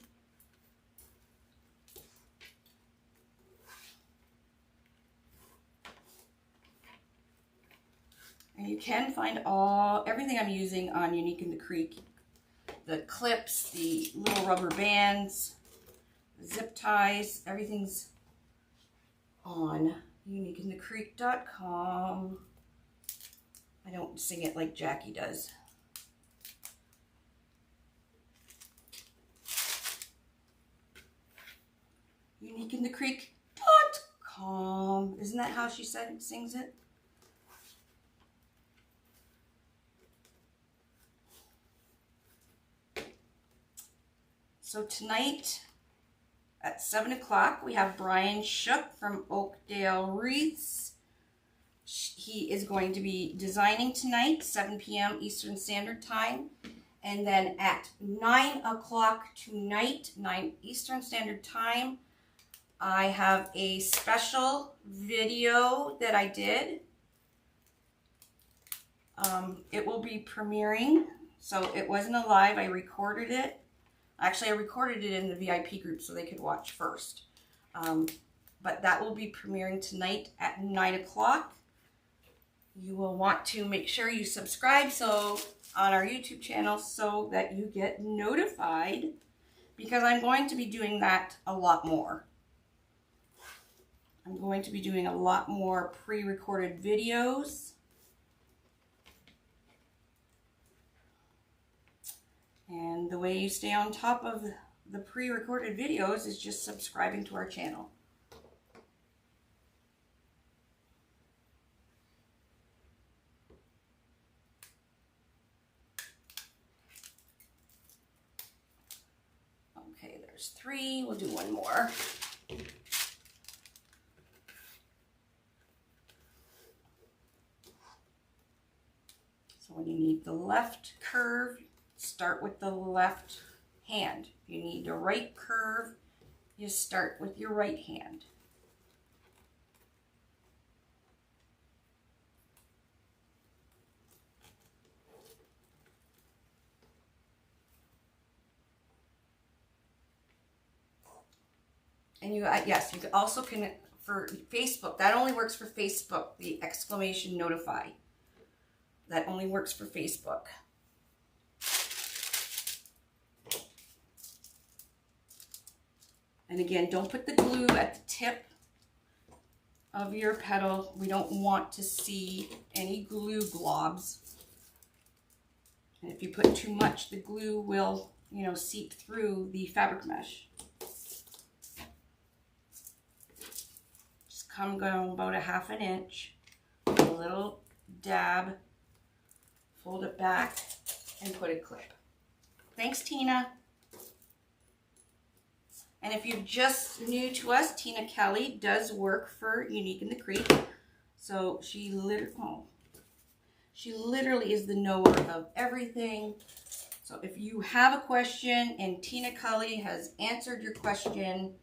And you can find everything I'm using on Unique in the Creek. The clips, the little rubber bands, the zip ties, everything's on uniqueinthecreek.com. I don't sing it like Jackie does. uniqueinthecreek.com. Isn't that how she sings it? So tonight at 7 o'clock, we have Brian Shook from Oakdale Wreaths. He is going to be designing tonight, 7 p.m. Eastern Standard Time. And then at 9 o'clock tonight, 9 Eastern Standard Time, I have a special video that I did. It will be premiering, so it wasn't a live, I recorded it. Actually, I recorded it in the VIP group so they could watch first. But that will be premiering tonight at 9 o'clock. You will want to make sure you subscribe on our YouTube channel so that you get notified, because I'm going to be doing that a lot more. I'm going to be doing a lot more pre-recorded videos. And the way you stay on top of the pre-recorded videos is just subscribing to our channel. Okay, there's 3. We'll do one more. So when you need the left curve, start with the left hand. If you need a right curve, you start with your right hand. And yes, you also can, for Facebook, that only works for Facebook, the exclamation notify. That only works for Facebook. And again, don't put the glue at the tip of your petal. We don't want to see any glue globs. And if you put too much, the glue will, seep through the fabric mesh. Just come down about 1/2 inch, a little dab, fold it back, and put a clip. Thanks, Tina. And if you're just new to us, Tina Kelly does work for Unique in the Creek. So she literally is the knower of everything. So if you have a question and Tina Kelly has answered your question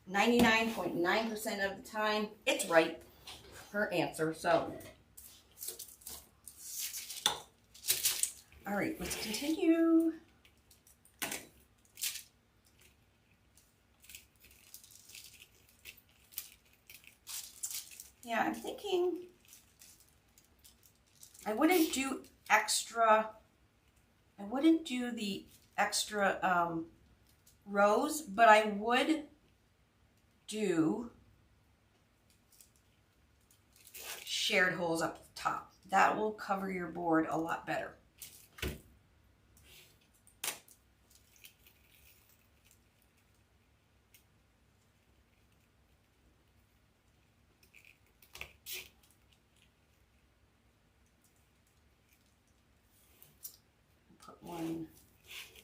99.9% of the time, it's right, her answer. So, all right, let's continue. Yeah, I'm thinking I wouldn't do the extra rows, but I would do shared holes up the top. That will cover your board a lot better.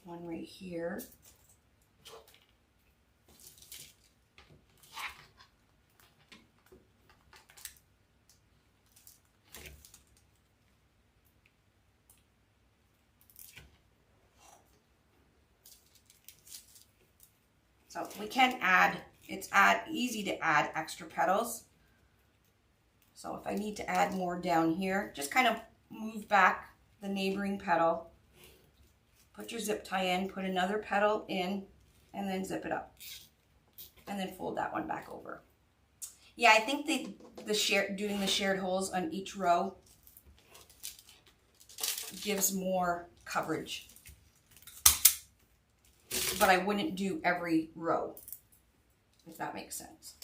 One right here. So we can add, it's easy to add extra petals. So if I need to add more down here, just kind of move back the neighboring petal, put your zip tie in, put another petal in, and then zip it up. And then fold that one back over. Yeah, I think doing the shared holes on each row gives more coverage. But I wouldn't do every row, if that makes sense.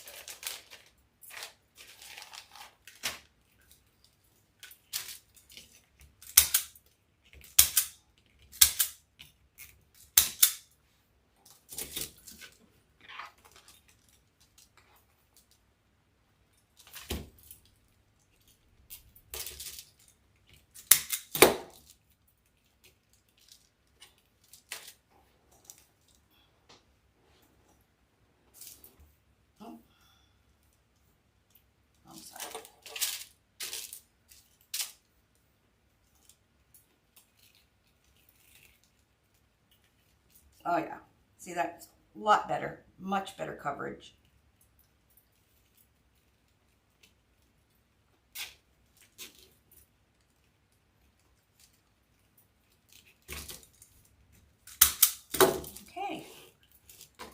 Oh yeah, see, that's a lot better, much better coverage. Okay,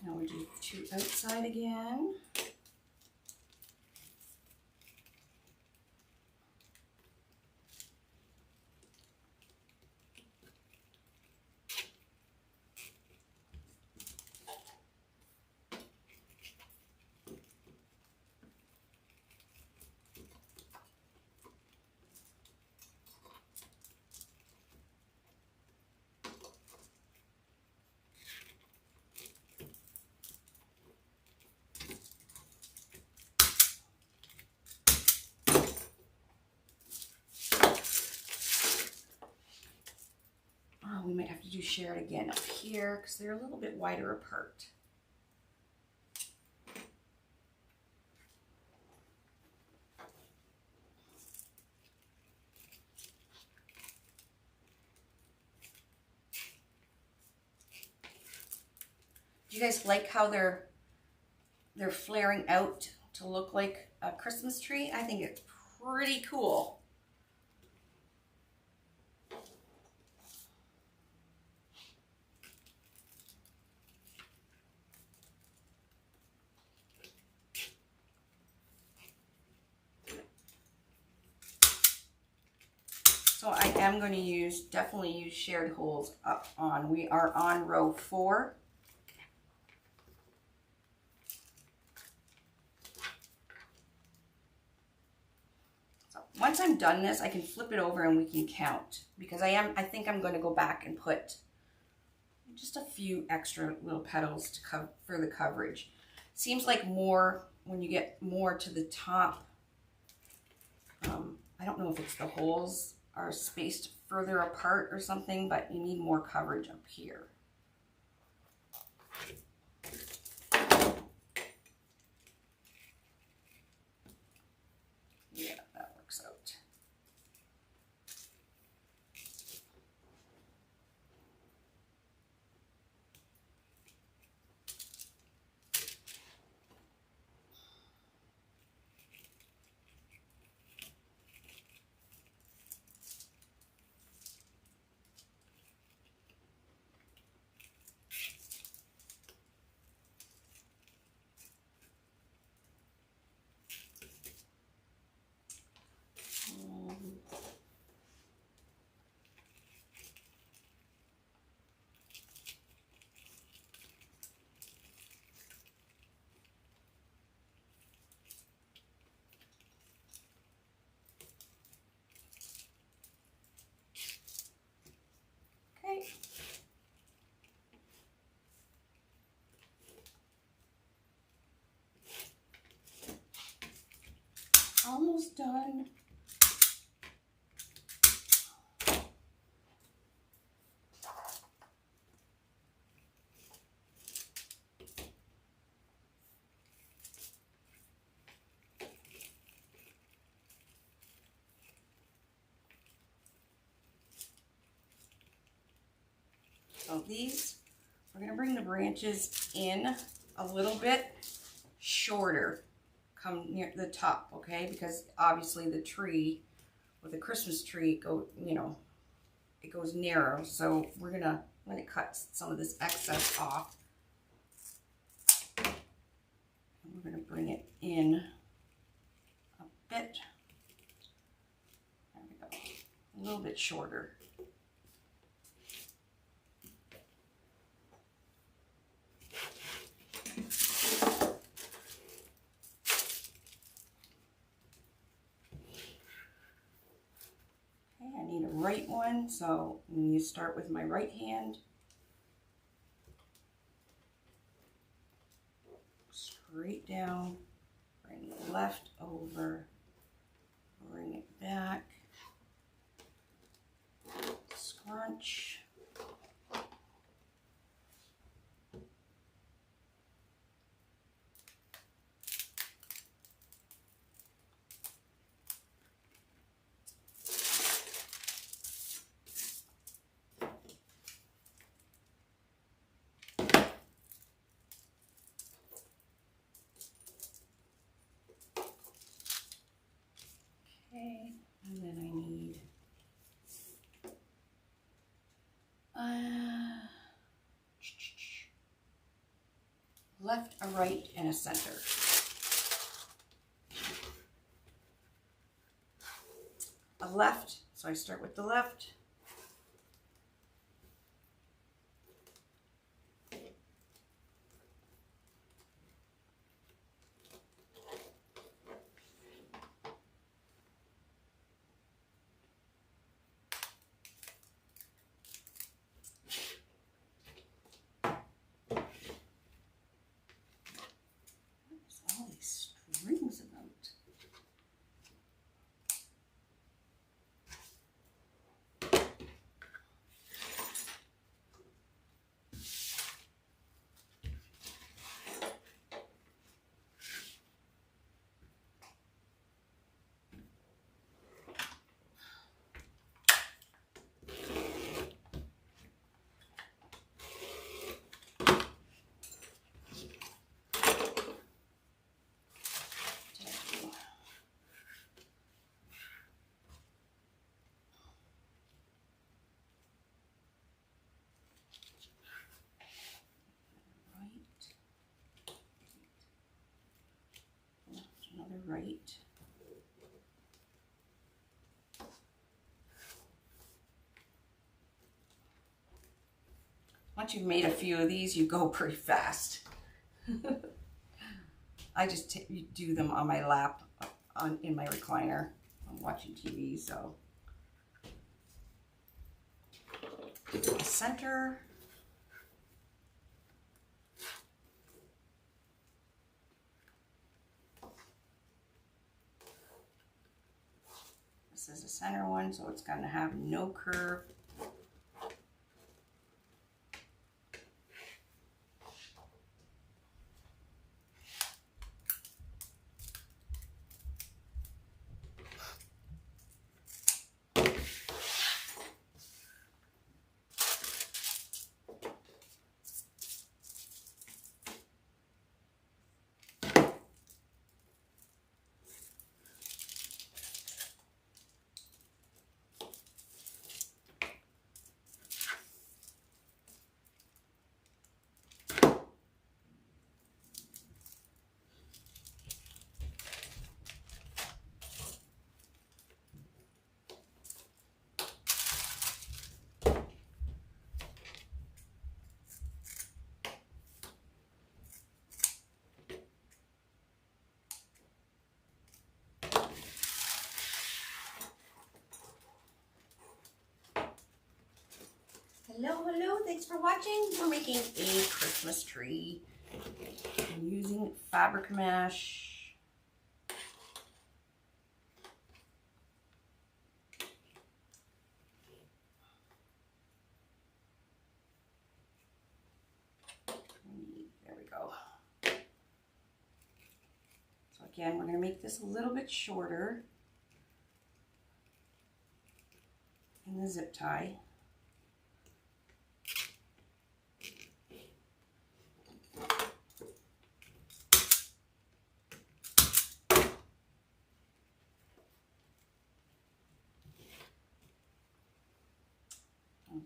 now we do 2 outside again. We might have to do shared again up here because they're a little bit wider apart. Do you guys like how they're flaring out to look like a Christmas tree? I think it's pretty cool. So I am going to definitely use shared holes up on. We are on row 4. So once I'm done this, I can flip it over and we can count, because I think I'm going to go back and put just a few extra little petals to for the coverage. Seems like more when you get more to the top. I don't know if it's the holes are spaced further apart or something, but you need more coverage up here. Yeah, that works out. Okay. Almost done. So these, we're going to bring the branches in a little bit shorter come near the top, okay? Because obviously the tree, with a Christmas tree, it goes narrow. So I'm gonna cut some of this excess off. And we're gonna bring it in a bit. There we go. A little bit shorter. I need a right one, so I'm going to start with my right hand. Straight down, bring the left over, bring it back, scrunch. Okay, and then I need left, a right, and a center. A left, so I start with the left. All these strings about. Right. Once you've made a few of these, you go pretty fast. I just do them on my lap in my recliner. I'm watching TV, so. Center. This is a center one, so it's going to have no curve. Hello, hello, thanks for watching. We're making a Christmas tree. I'm using fabric mesh. There we go. So again, we're going to make this a little bit shorter in the zip tie.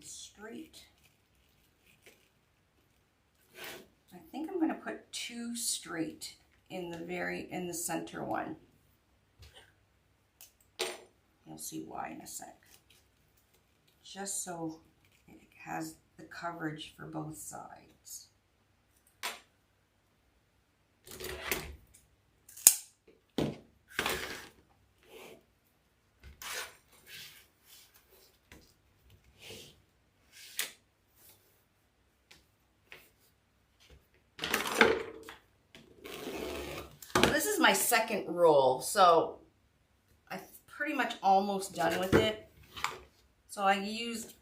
straight. I think I'm going to put 2 straight in the center one. You'll see why in a sec. Just so it has the coverage for both sides. This is my second roll, so I'm pretty much almost done with it. So I used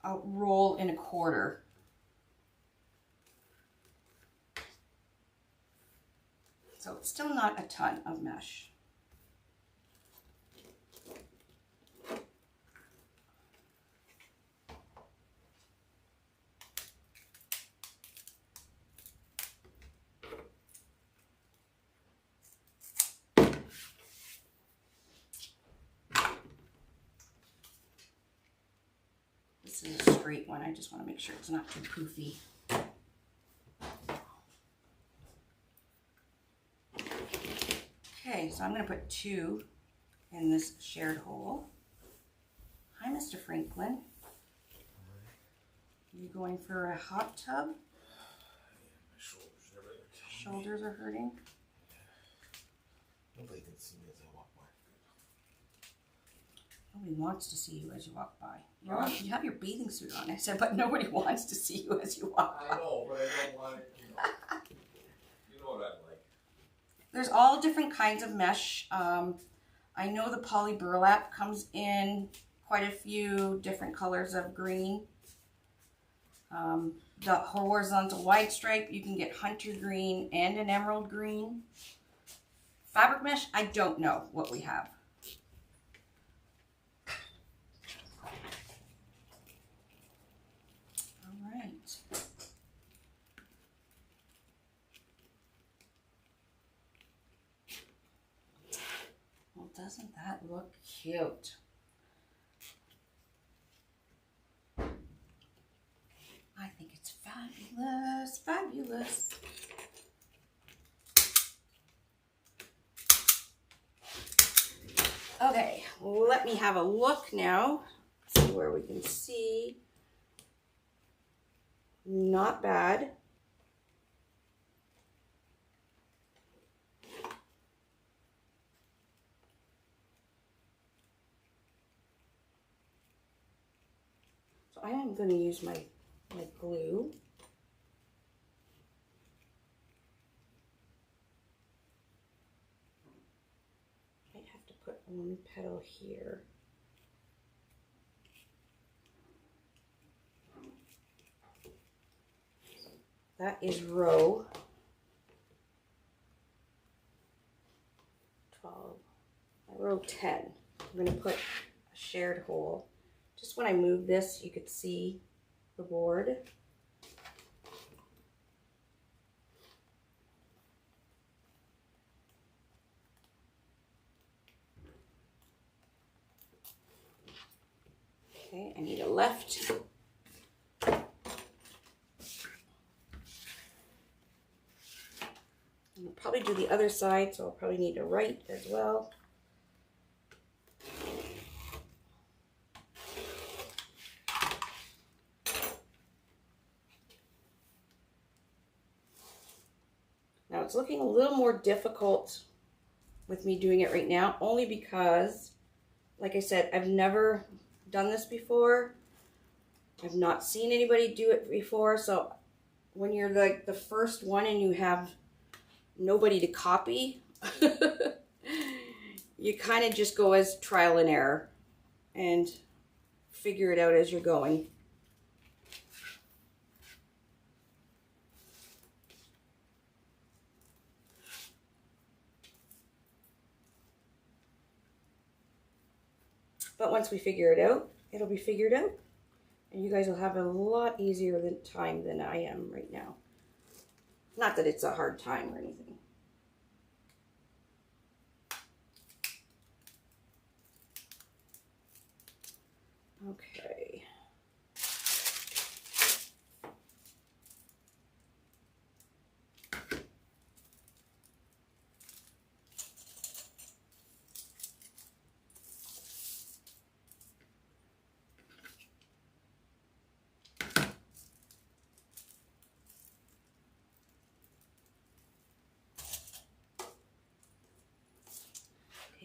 a roll and a quarter. So it's still not a ton of mesh. This is a straight one. I just want to make sure it's not too poofy. Okay, so I'm going to put 2 in this shared hole. Hi, Mr. Franklin. You going for a hot tub? Shoulders are hurting. Nobody can see me as I walk by. Nobody wants to see you as you walk by. You have your bathing suit on. I said, but nobody wants to see you as you walk by. I know, but I don't want it. You know what I'm like. There's all different kinds of mesh. I know the poly burlap comes in quite a few different colors of green. The horizontal wide stripe, you can get hunter green and an emerald green. Fabric mesh, I don't know what we have. All right. Well, doesn't that look cute? I think it's fabulous, fabulous. Okay, let me have a look now. See where we can see. Not bad. So I am going to use my glue. Might have to put one petal here. That is row 12. Row 10. I'm going to put a shared hole. Just when I move this, you could see the board. Okay, I need a left. I'll probably do the other side, so I'll probably need a right as well. Now it's looking a little more difficult with me doing it right now, only because, like I said, I've never done this before. I've not seen anybody do it before, so when you're like the first one and you have nobody to copy, you kind of just go as trial and error and figure it out as you're going. But once we figure it out, it'll be figured out. And you guys will have a lot easier time than I am right now. Not that it's a hard time or anything. Okay.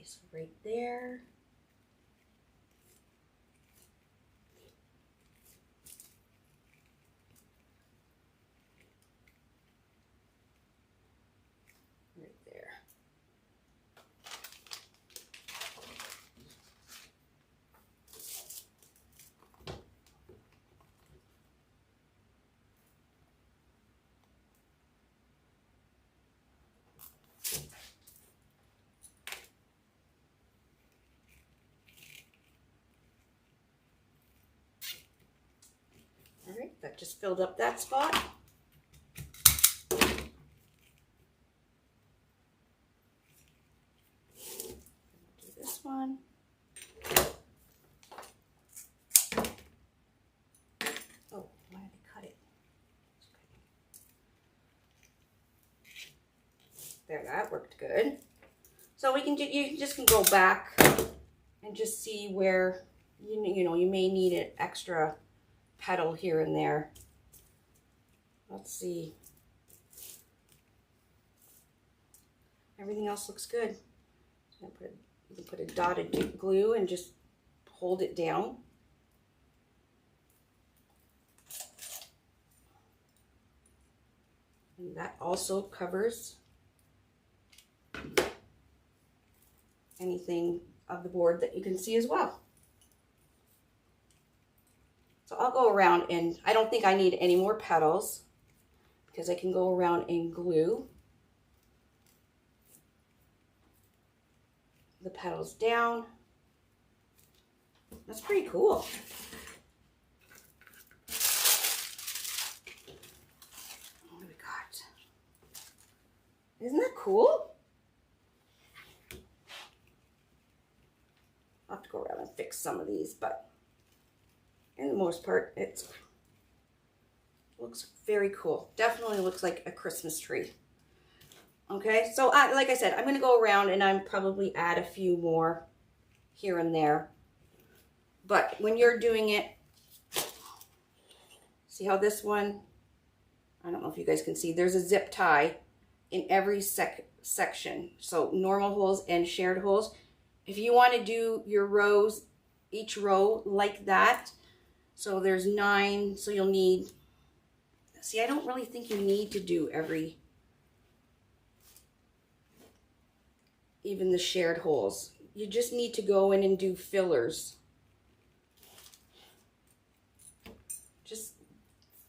so right there. Right there. All right, that just filled up that spot. Do this one. Oh, why did I cut it? There, that worked good. So we can you just can go back and just see where you know you may need an extra petal here and there. Let's see. Everything else looks good. So you can put a dotted glue and just hold it down. And that also covers anything of the board that you can see as well. So I'll go around, and I don't think I need any more petals because I can go around and glue the petals down. That's pretty cool. What do we got? Isn't that cool? I'll have to go around and fix some of these, but in the most part, it looks very cool. Definitely looks like a Christmas tree. Okay, so like I said, I'm going to go around and I'm probably add a few more here and there. But when you're doing it, see how this one, I don't know if you guys can see, there's a zip tie in every section. So normal holes and shared holes. If you want to do your rows, each row like that, so there's 9, so you'll need, see, I don't really think you need to do every, even the shared holes. You just need to go in and do fillers. Just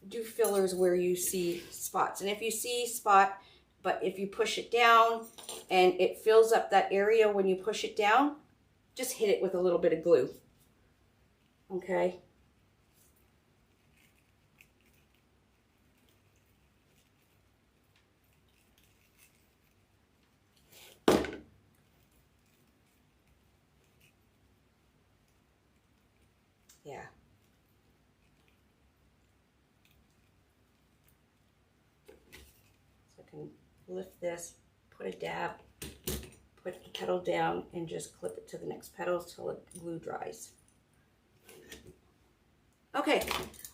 do fillers where you see spots. And if you see spot, but if you push it down and it fills up that area when you push it down, just hit it with a little bit of glue. Okay. Yeah. So I can lift this, put a dab, put the petal down, and just clip it to the next petal till the glue dries. Okay,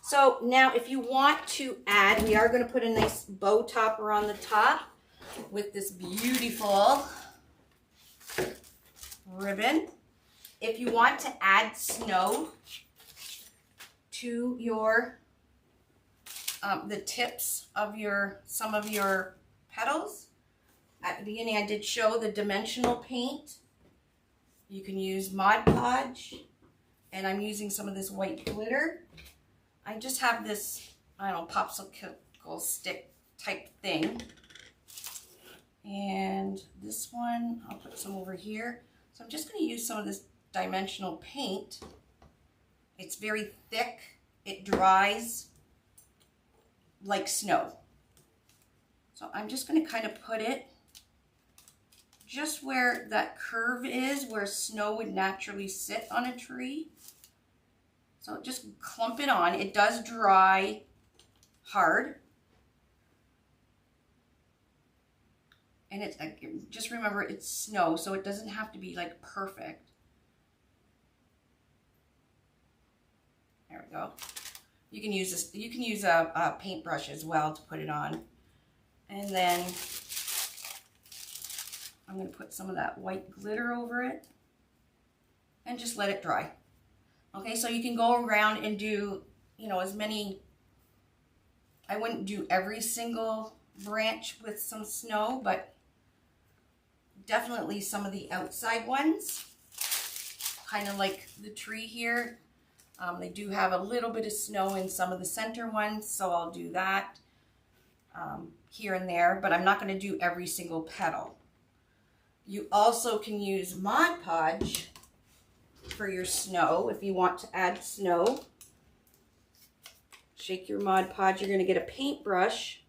so now if you want to add, we are going to put a nice bow topper on the top with this beautiful ribbon. If you want to add snow to your the tips of some of your petals, at the beginning I did show the dimensional paint. You can use Mod Podge, and I'm using some of this white glitter. I just have this, I don't know, popsicle stick type thing. And this one, I'll put some over here. So I'm just going to use some of this dimensional paint. It's very thick. It dries like snow. So I'm just going to kind of put it just where that curve is, where snow would naturally sit on a tree. So just clump it on. It does dry hard. And it's, just remember, it's snow, so it doesn't have to be like perfect. There we go. You can use this. You can use a paintbrush as well to put it on. And then I'm going to put some of that white glitter over it and just let it dry. Okay, so you can go around and do, you know, as many, I wouldn't do every single branch with some snow, but definitely some of the outside ones, kind of like the tree here. They do have a little bit of snow in some of the center ones, so I'll do that here and there, but I'm not going to do every single petal. You also can use Mod Podge for your snow if you want to add snow. Shake your Mod Podge. You're going to get a paintbrush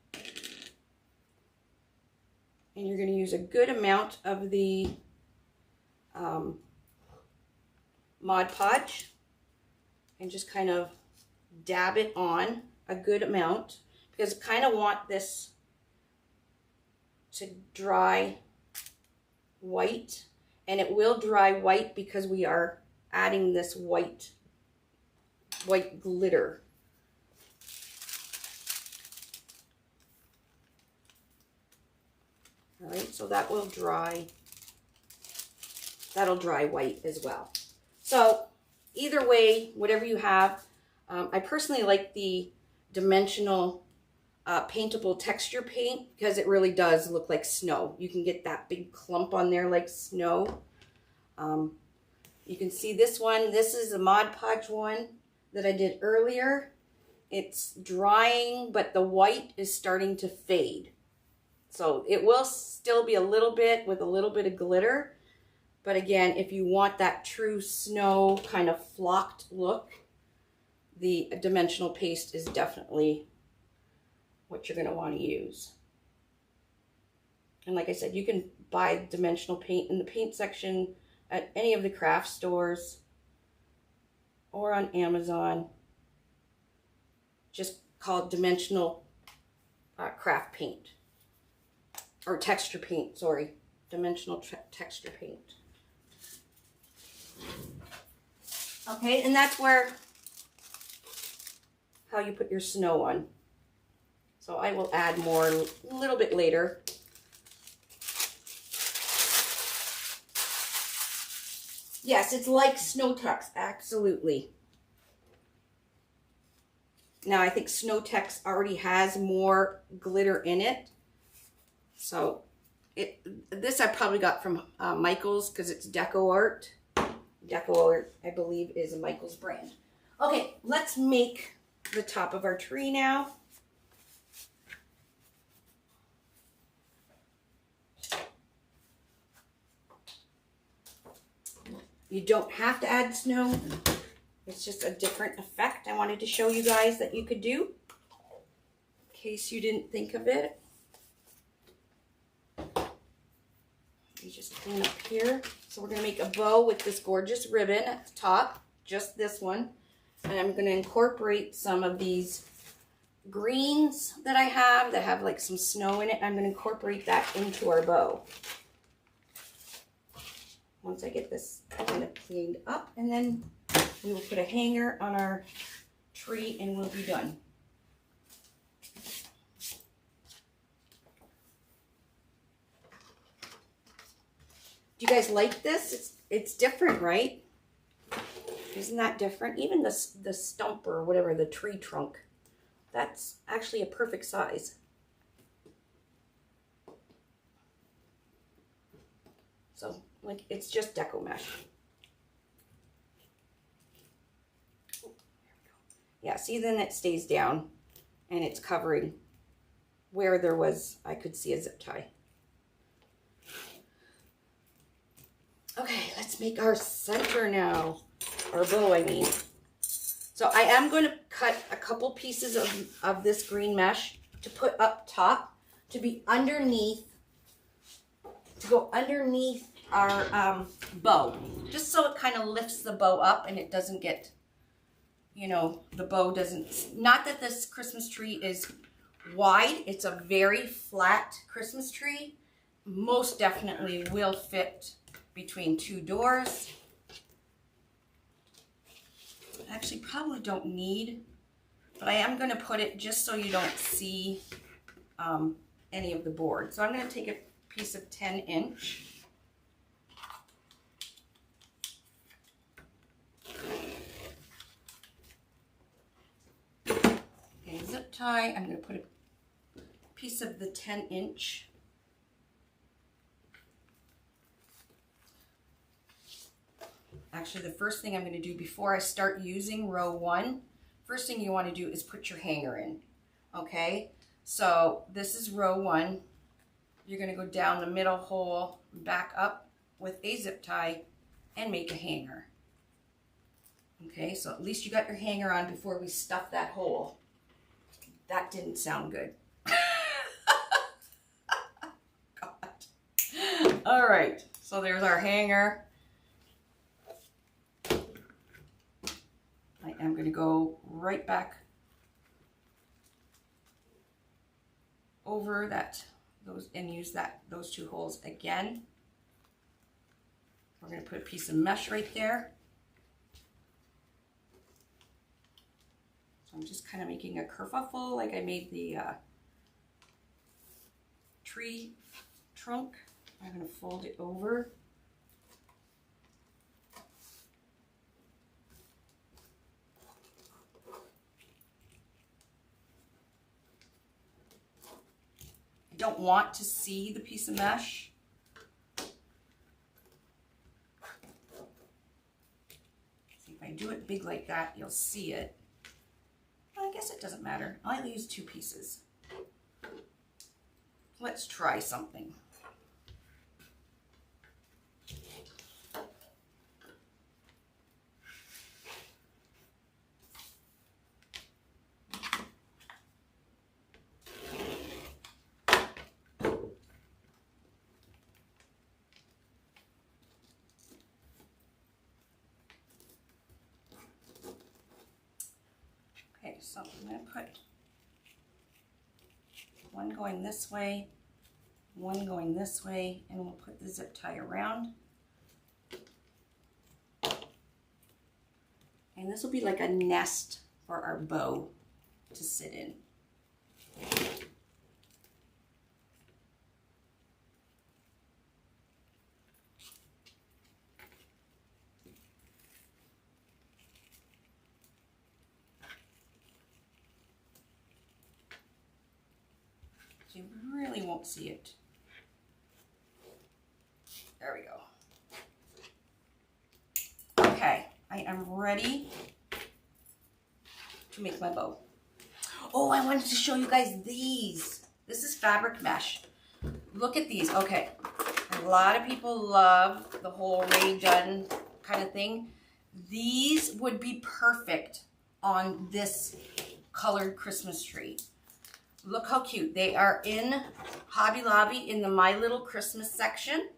and you're going to use a good amount of the Mod Podge and just kind of dab it on a good amount, because I kind of want this to dry white, and it will dry white because we are adding this white glitter. All right, so that will dry, that'll dry white as well. So either way, whatever you have, I personally like the dimensional paintable texture paint because it really does look like snow. You can get that big clump on there like snow. You can see this one. This is a Mod Podge one that I did earlier. It's drying, but the white is starting to fade. So it will still be a little bit with a little bit of glitter. But again, if you want that true snow kind of flocked look, the dimensional paste is definitely what you're going to want to use. And like I said, you can buy dimensional paint in the paint section at any of the craft stores or on Amazon. Just call it dimensional craft paint. Or texture paint, sorry. Dimensional texture paint. Okay, and that's where, how you put your snow on. So I will add more a little bit later. Yes, it's like Snow Tex, absolutely. Now I think Snow Tex already has more glitter in it. So this I probably got from Michael's because it's Deco Art. Deco Art, I believe, is a Michael's brand. Okay, let's make the top of our tree now. You don't have to add snow. It's just a different effect I wanted to show you guys that you could do, in case you didn't think of it. You just clean up here. So we're going to make a bow with this gorgeous ribbon at the top, just this one. And I'm going to incorporate some of these greens that I have that have like some snow in it. I'm going to incorporate that into our bow. Once I get this kind of cleaned up, and then we will put a hanger on our tree and we'll be done. Do you guys like this? It's different, right? Isn't that different? Even the stump or whatever, the tree trunk, that's actually a perfect size. So, like, it's just deco mesh. Oh, there we go. Yeah, see, then it stays down and it's covering where there was, I could see a zip tie. Okay, let's make our center now, our bow, I mean. So I am going to cut a couple pieces of this green mesh to put up top, to be underneath, to go underneath our bow, just so it kind of lifts the bow up and it doesn't get, you know, the bow doesn't, not that this Christmas tree is wide, it's a very flat Christmas tree, most definitely will fit between two doors. Actually, probably don't need, but I am going to put it just so you don't see any of the board. So I'm going to take a piece of 10-inch. Okay, zip tie. I'm going to put a piece of the 10-inch. Actually, the first thing I'm going to do before I start using row 1, first thing you want to do is put your hanger in. Okay, so this is row 1. You're going to go down the middle hole, back up with a zip tie, and make a hanger. Okay, so at least you got your hanger on before we stuff that hole. That didn't sound good. God. All right, so there's our hanger. I am going to go right back over those and use those 2 holes again. We're going to put a piece of mesh right there. So I'm just kind of making a kerfuffle like I made the tree trunk. I'm going to fold it over. Don't want to see the piece of mesh. See, if I do it big like that, you'll see it. Well, I guess it doesn't matter. I'll use 2 pieces. Let's try something. Okay, so I'm going to put one going this way, one going this way, and we'll put the zip tie around. And this will be like a nest for our bow to sit in. You really won't see it. There we go. Okay, I am ready to make my bow. Oh, I wanted to show you guys these. This is fabric mesh. Look at these. Okay, a lot of people love the whole Ray Dunn kind of thing. These would be perfect on this colored Christmas tree. Look how cute. They are in Hobby Lobby in the My Little Christmas section.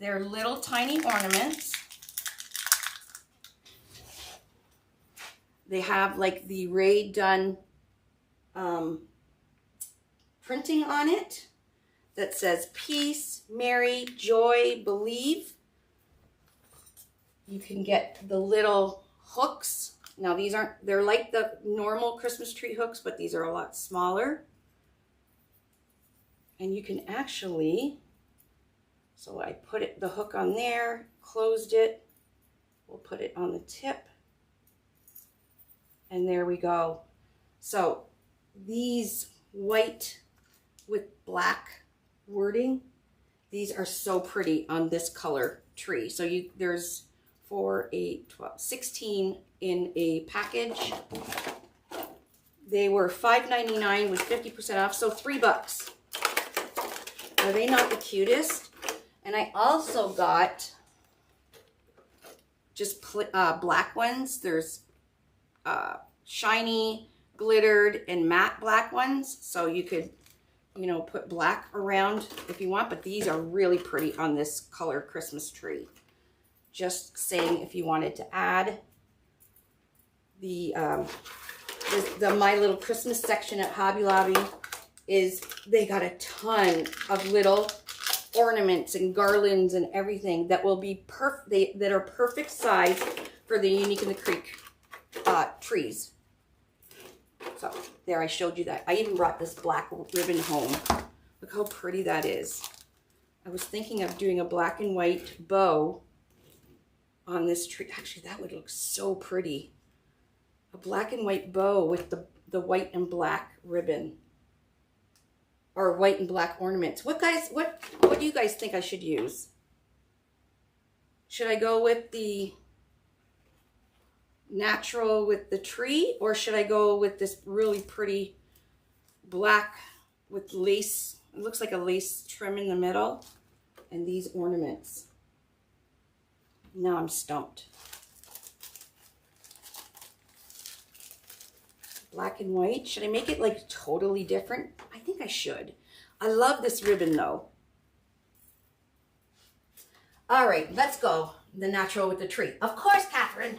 They're little tiny ornaments. They have like the Ray Dunn printing on it that says peace, Mary, joy, believe. You can get the little hooks. Now these aren't, they're like the normal Christmas tree hooks, but these are a lot smaller. And you can actually, so I put the hook on there, closed it. We'll put it on the tip. And there we go. So these white with black wording, these are so pretty on this color tree. So there's 4, 8, 12, 16 in a package. They were $5.99 with 50% off, so $3. Are they not the cutest? And I also got just black ones. There's shiny, glittered, and matte black ones. So you could, you know, put black around if you want, but these are really pretty on this color Christmas tree. Just saying, if you wanted to add the My Little Christmas section at Hobby Lobby, they got a ton of little ornaments and garlands and everything that will be that are perfect size for the Unique in the Creek trees. So there, I showed you that. I even brought this black ribbon home Look how pretty that is. I was thinking of doing a black and white bow on this tree. Actually, that would look so pretty. A black and white bow with the white and black ribbon. Or white and black ornaments. What do you guys think I should use? Should I go with the natural with the tree, or should I go with this really pretty black with lace? It looks like a lace trim in the middle, and these ornaments. Now I'm stumped. Black and white. Should I make it like totally different? I think I should. I love this ribbon though. All right, let's go. The natural with the tree. Of course, Catherine.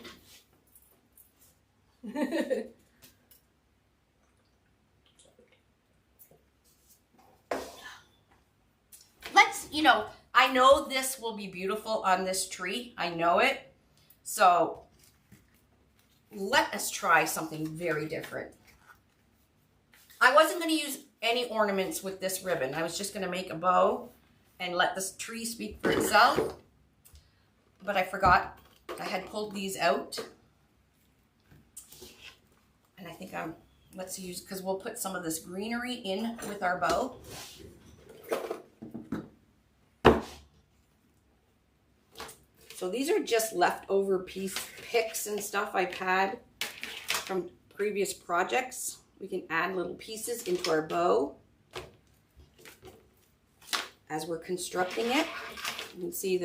Let's, I know this will be beautiful on this tree. I know it. So let us try something very different. I wasn't going to use any ornaments with this ribbon. I was just going to make a bow and let this tree speak for itself. But I forgot I had pulled these out. And I think let's use, because we'll put some of this greenery in with our bow. So these are just leftover picks and stuff I've had from previous projects. We can add little pieces into our bow as we're constructing it. You can see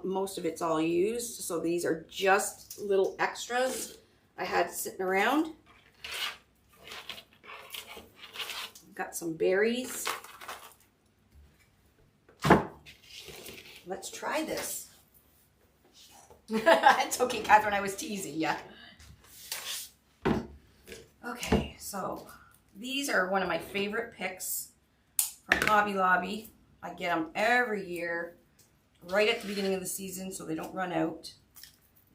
most of it's all used. So these are just little extras I had sitting around. Got some berries. Let's try this. It's okay, Catherine, I was teasing you. Okay, so these are one of my favorite picks from Hobby Lobby. I get them every year, right at the beginning of the season, so they don't run out.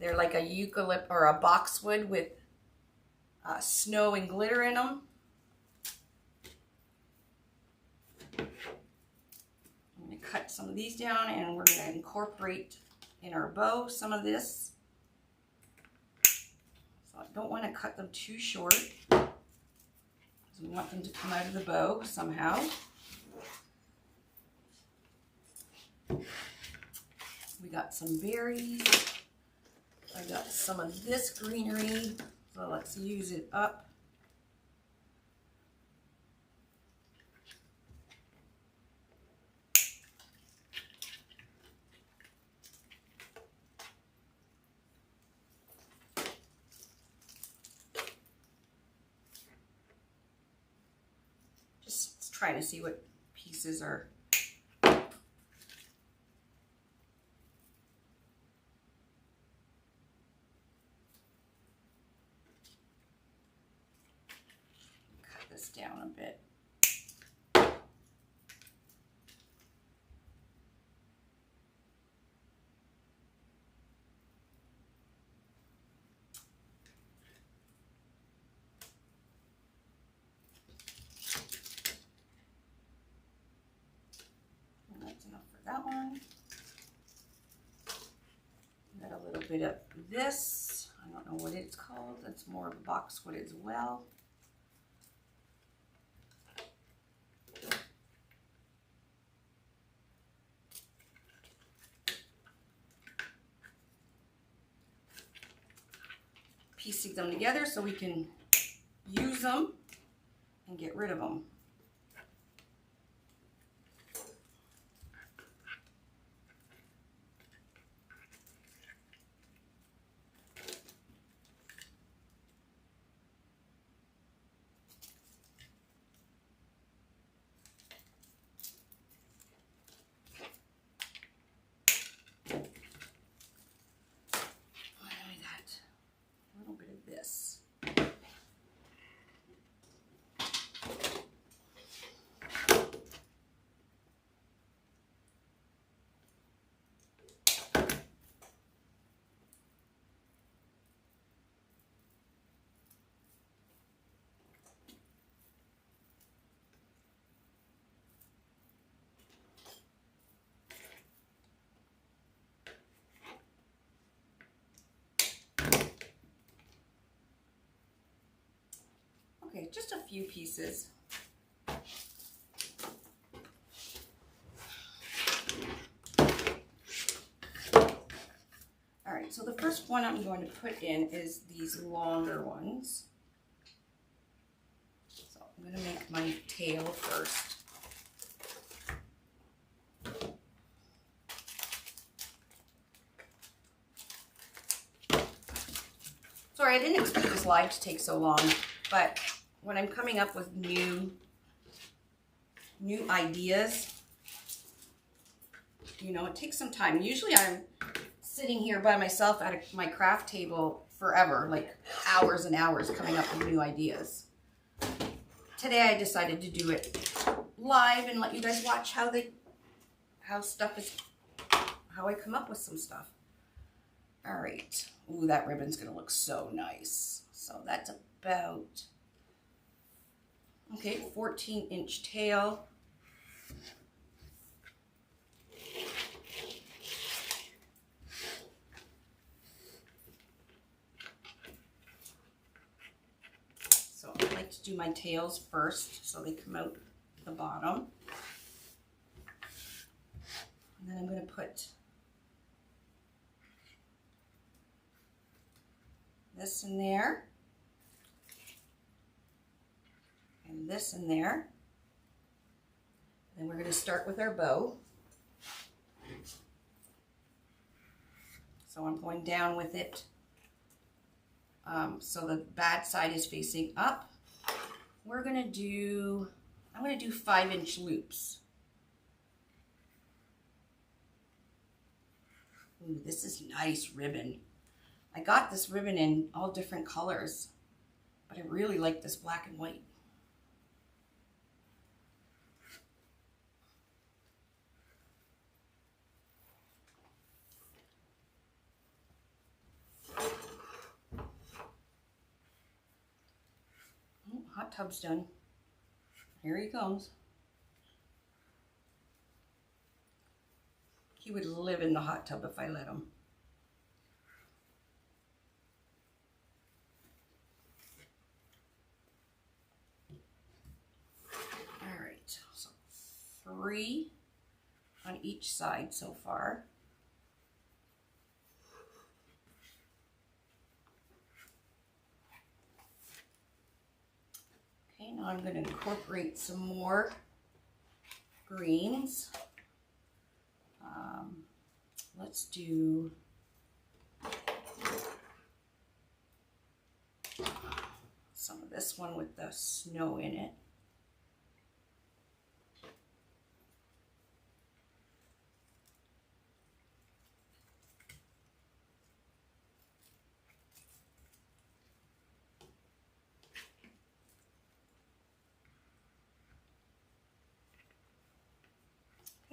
They're like a eucalypt or a boxwood with snow and glitter in them. I'm going to cut some of these down, and we're going to incorporate in our bow some of this. So I don't want to cut them too short, because we want them to come out of the bow somehow. We got some berries. I got some of this greenery, so let's use it up. Just trying to see what pieces are. Down a bit. Cut that's enough for that one. Got a little bit of this. I don't know what it's called. That's more of a boxwood as well. Piecing them together so we can use them and get rid of them. just a few pieces. All right, so the first one I'm going to put in is these longer ones. So I'm going to make my tail first. Sorry, I didn't expect this live to take so long, but when I'm coming up with new ideas, you know, it takes some time. Usually I'm sitting here by myself at my craft table forever, like hours and hours coming up with new ideas. Today I decided to do it live and let you guys watch how I come up with some stuff. All right. Ooh, that ribbon's gonna look so nice. So that's about, okay, 14-inch tail. So I like to do my tails first so they come out the bottom. And then I'm gonna put this in there, and this in there. Then we're going to start with our bow. So I'm going down with it so the bad side is facing up. I'm going to do 5-inch loops. Ooh, this is nice ribbon. I got this ribbon in all different colors, but I really like this black and white. Oh, hot tub's done. Here he comes. He would live in the hot tub if I let him. So 3 on each side so far. Okay, now I'm going to incorporate some more greens. Let's do some of this one with the snow in it.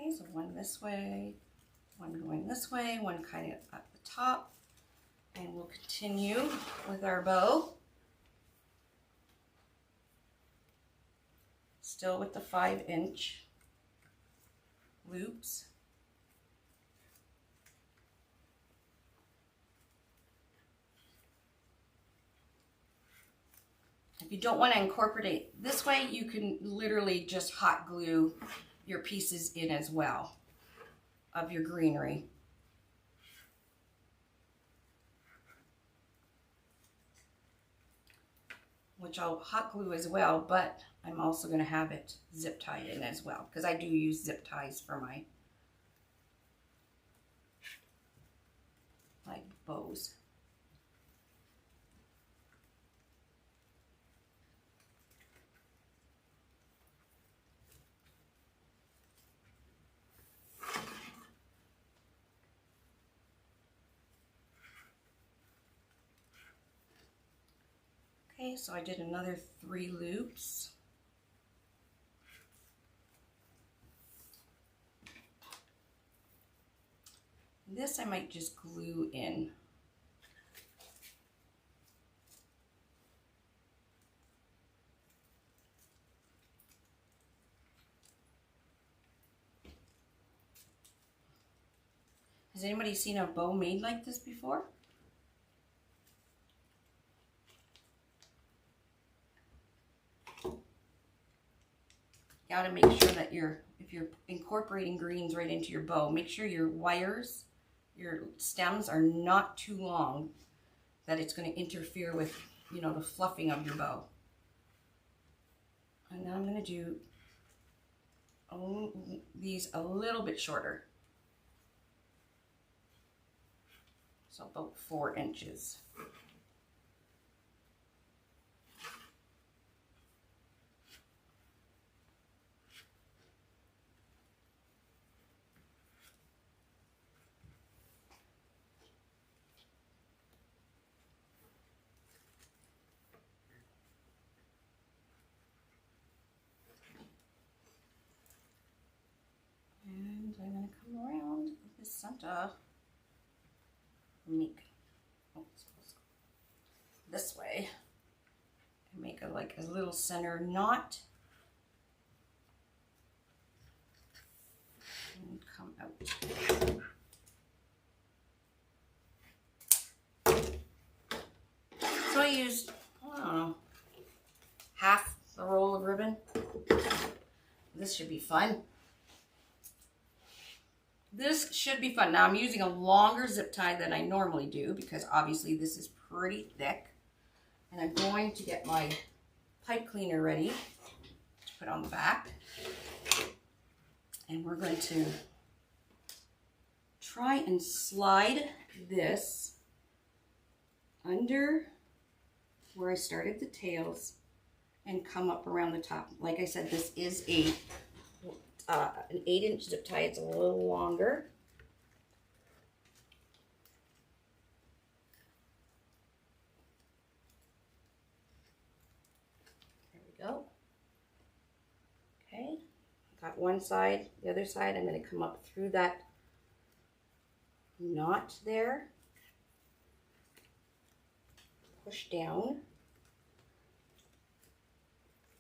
Okay, so one this way, one going this way, one kind of at the top, and we'll continue with our bow. Still with the 5-inch loops. If you don't want to incorporate this way, you can literally just hot glue your pieces in as well of your greenery. Which I'll hot glue as well, but I'm also going to have it zip tied in as well, because I do use zip ties for my bows. Okay, so I did another 3 loops. This I might just glue in. Has anybody seen a bow made like this before? You gotta make sure that if you're incorporating greens right into your bow, make sure your wires, your stems are not too long that it's going to interfere with, you know, the fluffing of your bow. And now I'm going to do these a little bit shorter. So about 4 inches. And I'm going to come around with the center. Make this way and make like a little center knot and come out. So I used, I don't know, half the roll of ribbon. This should be fun. This should be fun. Now I'm using a longer zip tie than I normally do because obviously this is pretty thick. And I'm going to get my pipe cleaner ready to put on the back. And we're going to try and slide this under where I started the tails and come up around the top. Like I said, this is an 8-inch zip tie. It's a little longer. There we go. Okay, got one side. The other side, I'm going to come up through that knot there. Push down.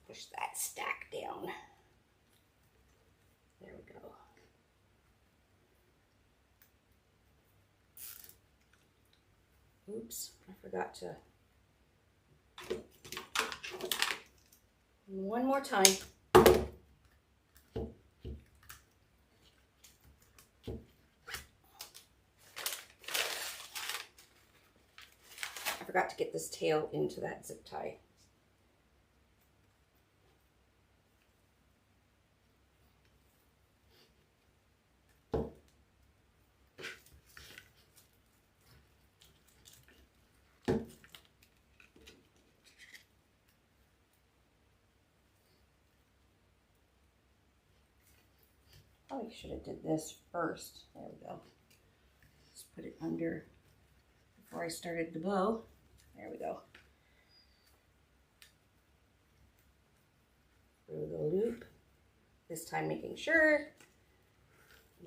Push that stack down. There we go. Oops, I forgot to. One more time. I forgot to get this tail into that zip tie. Probably should have did this first. There we go. Just put it under before I started the bow. There we go. Through the loop. This time making sure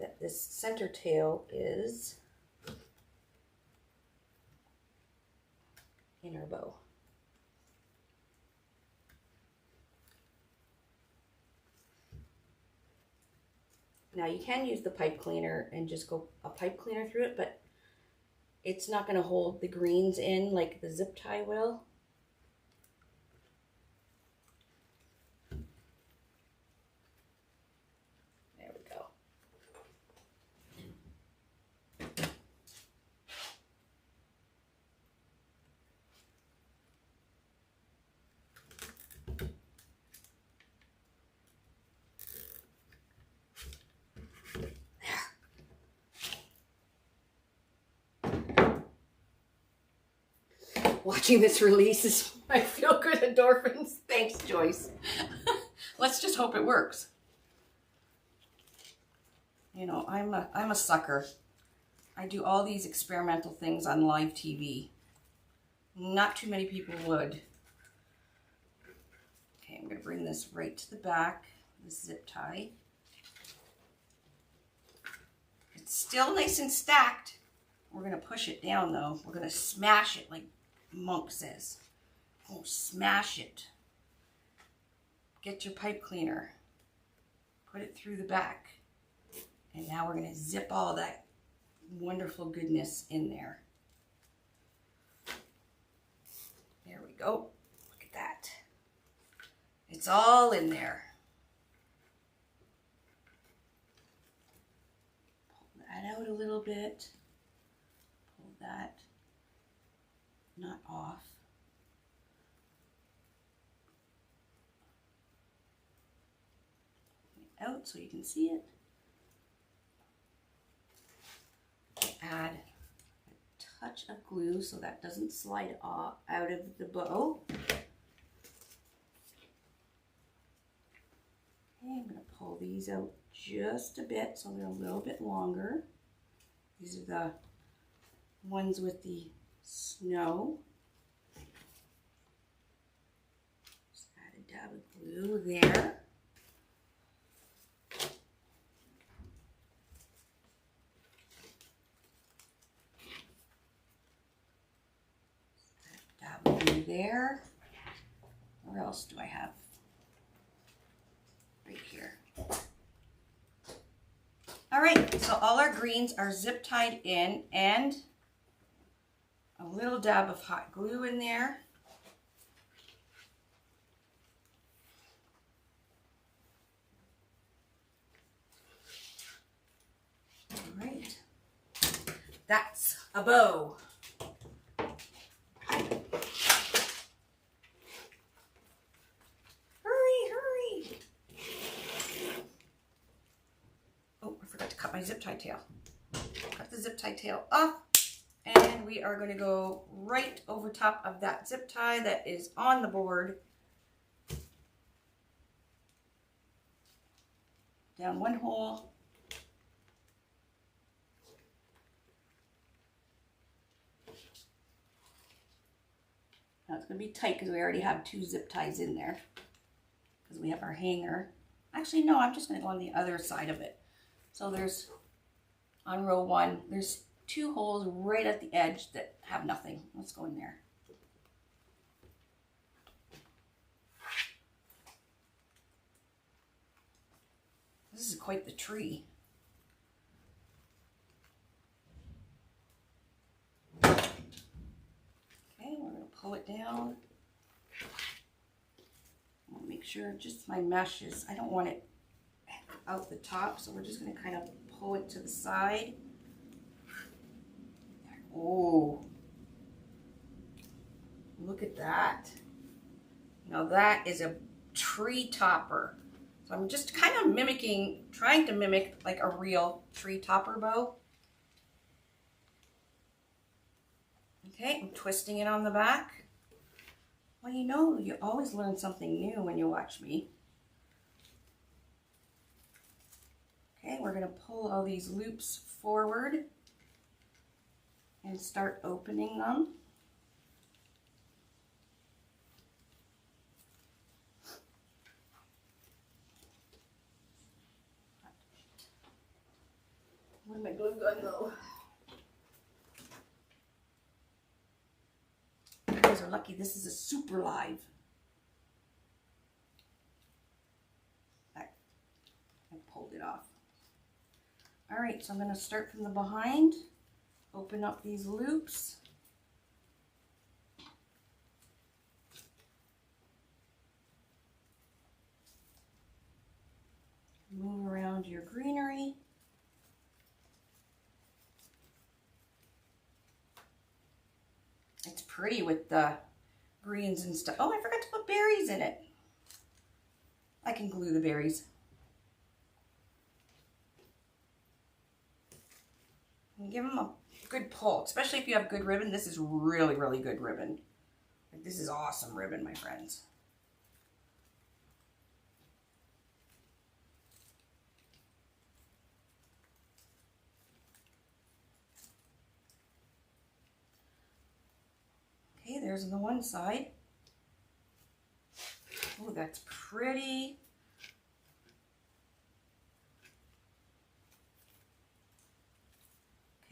that this center tail is in our bow. Now you can use the pipe cleaner and just go a pipe cleaner through it, but it's not going to hold the greens in like the zip tie will. There we go. Watching this release is my feel-good endorphins. Thanks, Joyce. Let's just hope it works. You know, I'm a sucker. I do all these experimental things on live TV. Not too many people would. Okay, I'm going to bring this right to the back, this zip tie. It's still nice and stacked. We're going to push it down though. We're going to smash it like Monk says. Oh, smash it. Get your pipe cleaner. Put it through the back. And now we're going to zip all that wonderful goodness in there. There we go. Look at that. It's all in there. bit. Pull that knot off. Out so you can see it. Add a touch of glue so that doesn't slide off out of the bow. Okay, I'm going to pull these out just a bit so they're a little bit longer. These are the ones with the snow. Just add a dab of glue there. There. Where else do I have? Right here. All right, so all our greens are zip tied in and a little dab of hot glue in there. All right, that's a bow. My zip tie tail. Cut the zip tie tail off, and we are going to go right over top of that zip tie that is on the board. Down one hole. Now it's going to be tight because we already have 2 zip ties in there because we have our hanger. Actually, no, I'm just going to go on the other side of it. So there's, on row 1, there's 2 holes right at the edge that have nothing. Let's go in there. This is quite the tree. Okay, we're going to pull it down. I want to make sure just my mesh is, I don't want it out the top, so we're just going to kind of pull it to the side. Oh, look at that. Now that is a tree topper. So I'm just kind of mimicking, trying to mimic like a real tree topper bow. Okay, I'm twisting it on the back. Well, you know, you always learn something new when you watch me. Okay, we're going to pull all these loops forward and start opening them. Where'd my glue gun go? You guys are lucky this is a super live. I pulled it off. All right, so I'm going to start from the behind, open up these loops. Move around your greenery. It's pretty with the greens and stuff. Oh, I forgot to put berries in it. I can glue the berries. And give them a good pull, especially if you have good ribbon. This is really, really good ribbon. Like, this is awesome ribbon, my friends. Okay, there's the one side. Oh, that's pretty.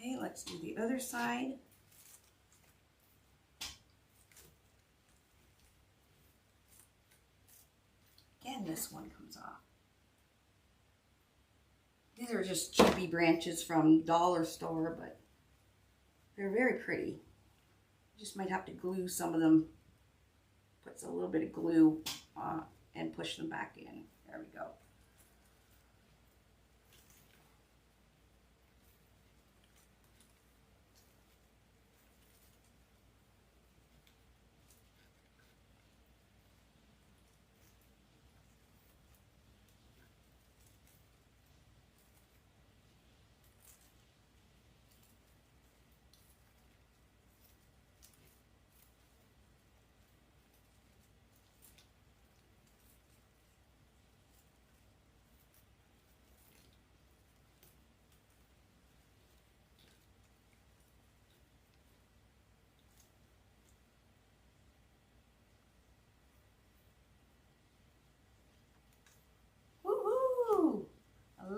Okay, let's do the other side. Again, this one comes off. These are just cheapy branches from dollar store, but they're very pretty. You just might have to glue some of them. Puts a little bit of glue and push them back in. There we go.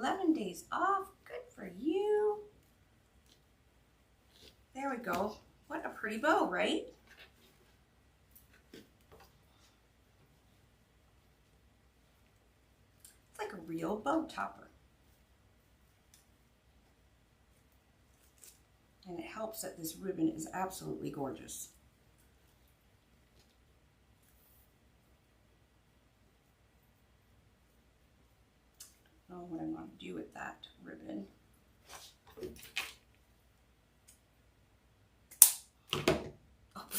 11 days off. Good for you. There we go. What a pretty bow, right? It's like a real bow topper. And it helps that this ribbon is absolutely gorgeous. I don't know what I want to do with that ribbon.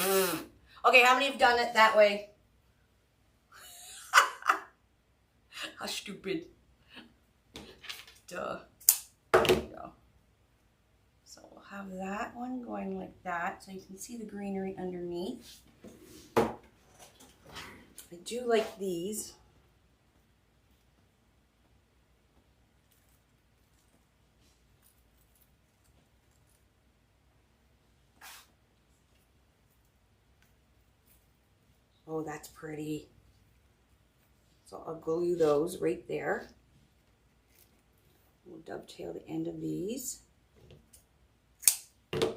Oh. Okay, how many have done it that way? How stupid. Duh. There you go. So we'll have that one going like that so you can see the greenery underneath. I do like these. Oh, that's pretty. So I'll glue those right there. We'll dovetail the end of these. And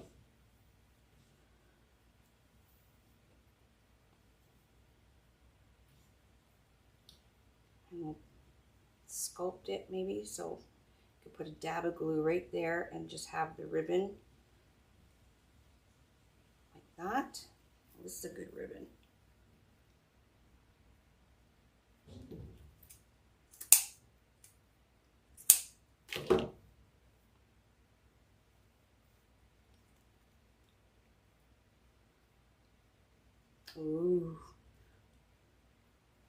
we'll sculpt it maybe, so you could put a dab of glue right there and just have the ribbon like that. Oh, this is a good ribbon. Ooh,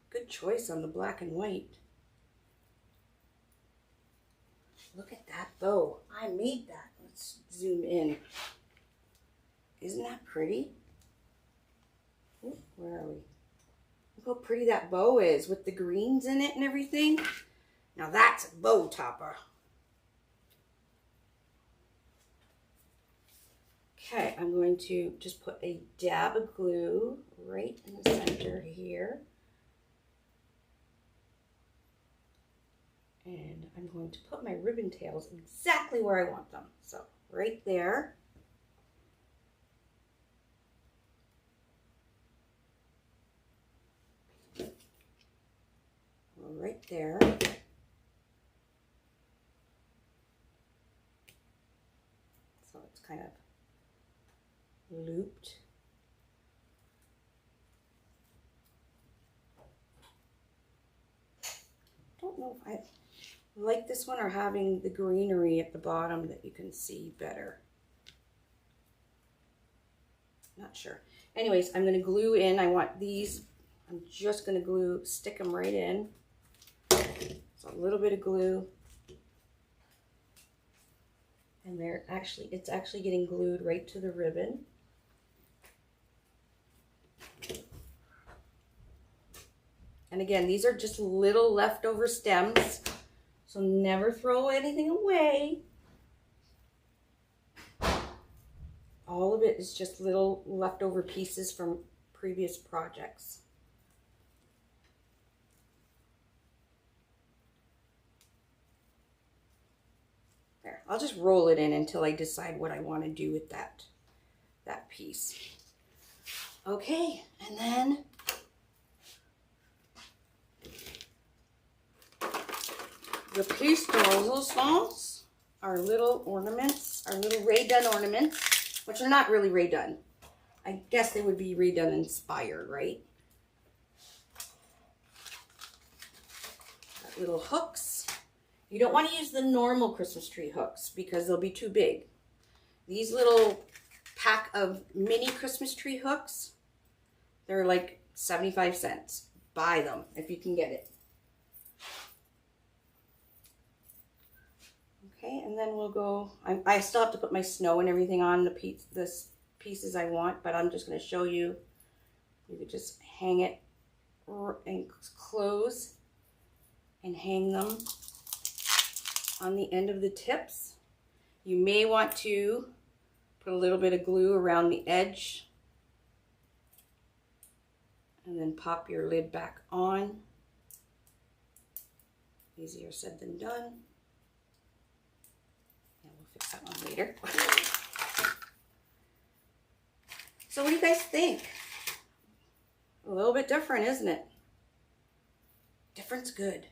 good choice on the black and white. Look at that bow. I made that. Let's zoom in. Isn't that pretty? Ooh, where are we? Look how pretty that bow is with the greens in it and everything. Now that's a bow topper. Okay, I'm going to just put a dab of glue right in the center here. And I'm going to put my ribbon tails exactly where I want them. So right there. Right there. So it's kind of looped. Don't know if I like this one or having the greenery at the bottom that you can see better. Not sure. Anyways, I'm going to glue in. I want these. I'm just going to stick them right in. So a little bit of glue. And it's actually getting glued right to the ribbon. And again, these are just little leftover stems, so never throw anything away. All of it is just little leftover pieces from previous projects. There, I'll just roll it in until I decide what I want to do with that piece. Okay, and then the piece de resistance, our little ornaments, our little Rae Dunn ornaments, which are not really Rae Dunn. I guess they would be Rae Dunn inspired, right? Got little hooks. You don't want to use the normal Christmas tree hooks because they'll be too big. These little pack of mini Christmas tree hooks, they're like 75 cents. Buy them if you can get it. Okay, and then we'll go, I still have to put my snow and everything on the pieces I want, but I'm just going to show you. You could just hang it and close and hang them on the end of the tips. You may want to put a little bit of glue around the edge and then pop your lid back on. Easier said than done. fix that one later. So what do you guys think? A little bit different, isn't it? Different's good.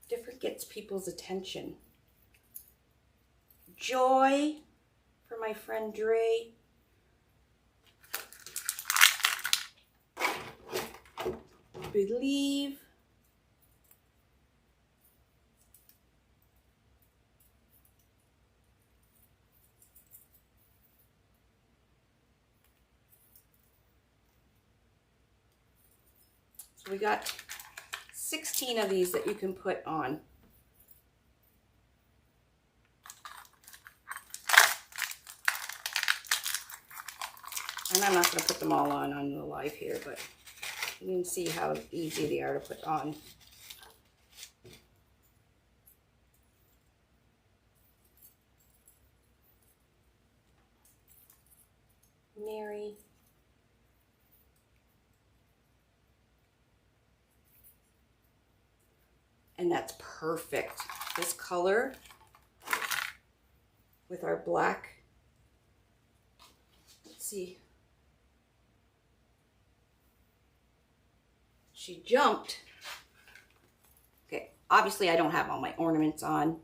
Different gets people's attention. Joy for my friend Dre. Believe. So we got 16 of these that you can put on. And I'm not going to put them all on the live here, but you can see how easy they are to put on. Mary. And that's perfect. This color with our black. Let's see. She jumped. Okay, obviously I don't have all my ornaments on,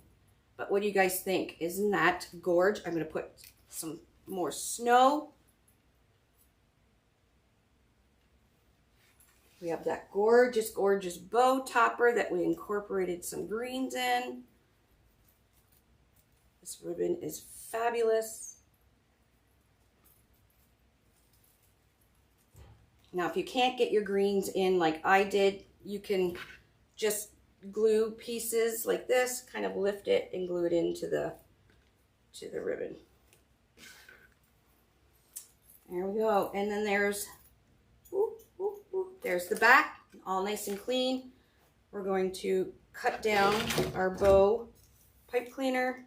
but what do you guys think? Isn't that gorgeous? I'm going to put some more snow. We have that gorgeous, gorgeous bow topper that we incorporated some greens in. This ribbon is fabulous. Now, if you can't get your greens in like I did, you can just glue pieces like this, kind of lift it and glue it into the ribbon. There we go. And then there's the back, all nice and clean. We're going to cut down our bow pipe cleaner,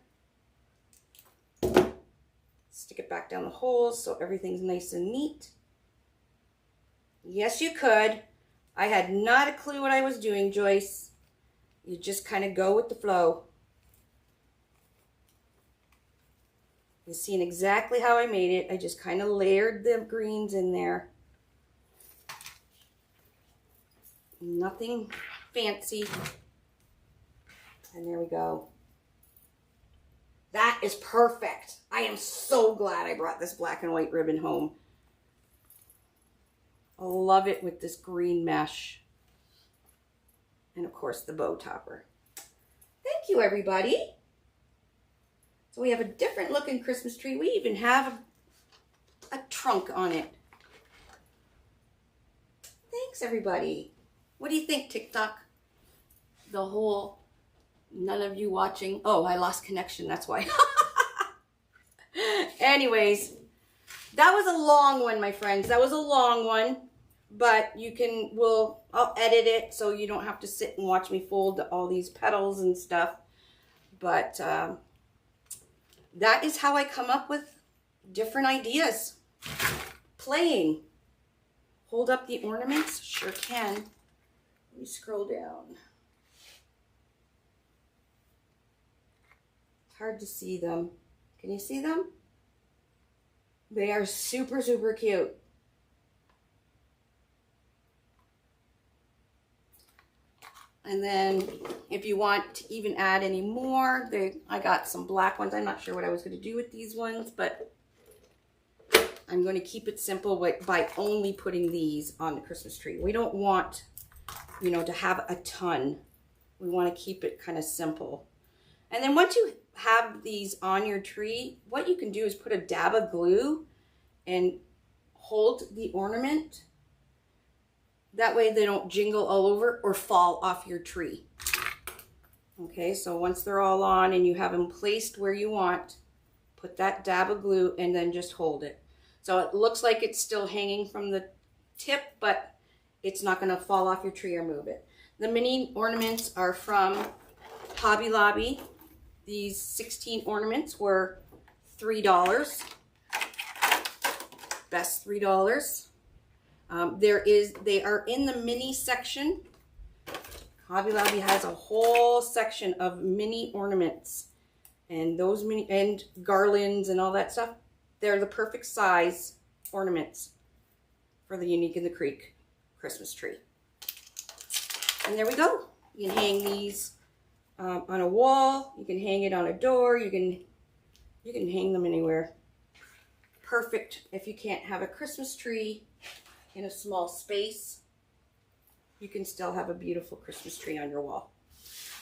stick it back down the holes so everything's nice and neat. Yes, you could. I had not a clue what I was doing, Joyce. You just kind of go with the flow. You've seen exactly how I made it. I just kind of layered the greens in there. Nothing fancy. And there we go. That is perfect. I am so glad I brought this black and white ribbon home. I love it with this green mesh. And of course the bow topper. Thank you, everybody. So we have a different looking Christmas tree. We even have a trunk on it. Thanks, everybody. What do you think, TikTok? The whole, none of you watching. Oh, I lost connection, that's why. Anyways, that was a long one, my friends. That was a long one, but you can, I'll edit it so you don't have to sit and watch me fold all these petals and stuff. But that is how I come up with different ideas. Playing. Hold up the ornaments? Sure can. Let me scroll down. It's hard to see them. Can you see them? They are super, super cute. And then if you want to even add any more, I got some black ones. I'm not sure what I was going to do with these ones, but I'm going to keep it simple by only putting these on the Christmas tree. We don't want, you know, to have a ton. We want to keep it kind of simple. And then once you have these on your tree, what you can do is put a dab of glue and hold the ornament. That way they don't jingle all over or fall off your tree. Okay, so once they're all on and you have them placed where you want, put that dab of glue and then just hold it. So it looks like it's still hanging from the tip, but it's not going to fall off your tree or move it. The mini ornaments are from Hobby Lobby. These 16 ornaments were $3. Best $3. They are in the mini section. Hobby Lobby has a whole section of mini ornaments. and those many, and garlands and all that stuff. They're the perfect size ornaments for the Unique in the Creek Christmas tree. And there we go. You can hang these on a wall. You can hang it on a door. You can hang them anywhere. Perfect if you can't have a Christmas tree in a small space. You can still have a beautiful Christmas tree on your wall.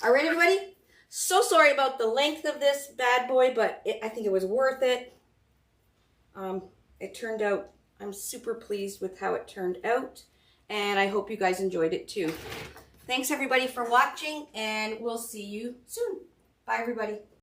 All right, everybody. So sorry about the length of this bad boy, but I think it was worth it. It turned out, I'm super pleased with how it turned out, and I hope you guys enjoyed it too. Thanks everybody for watching, and we'll see you soon. Bye everybody.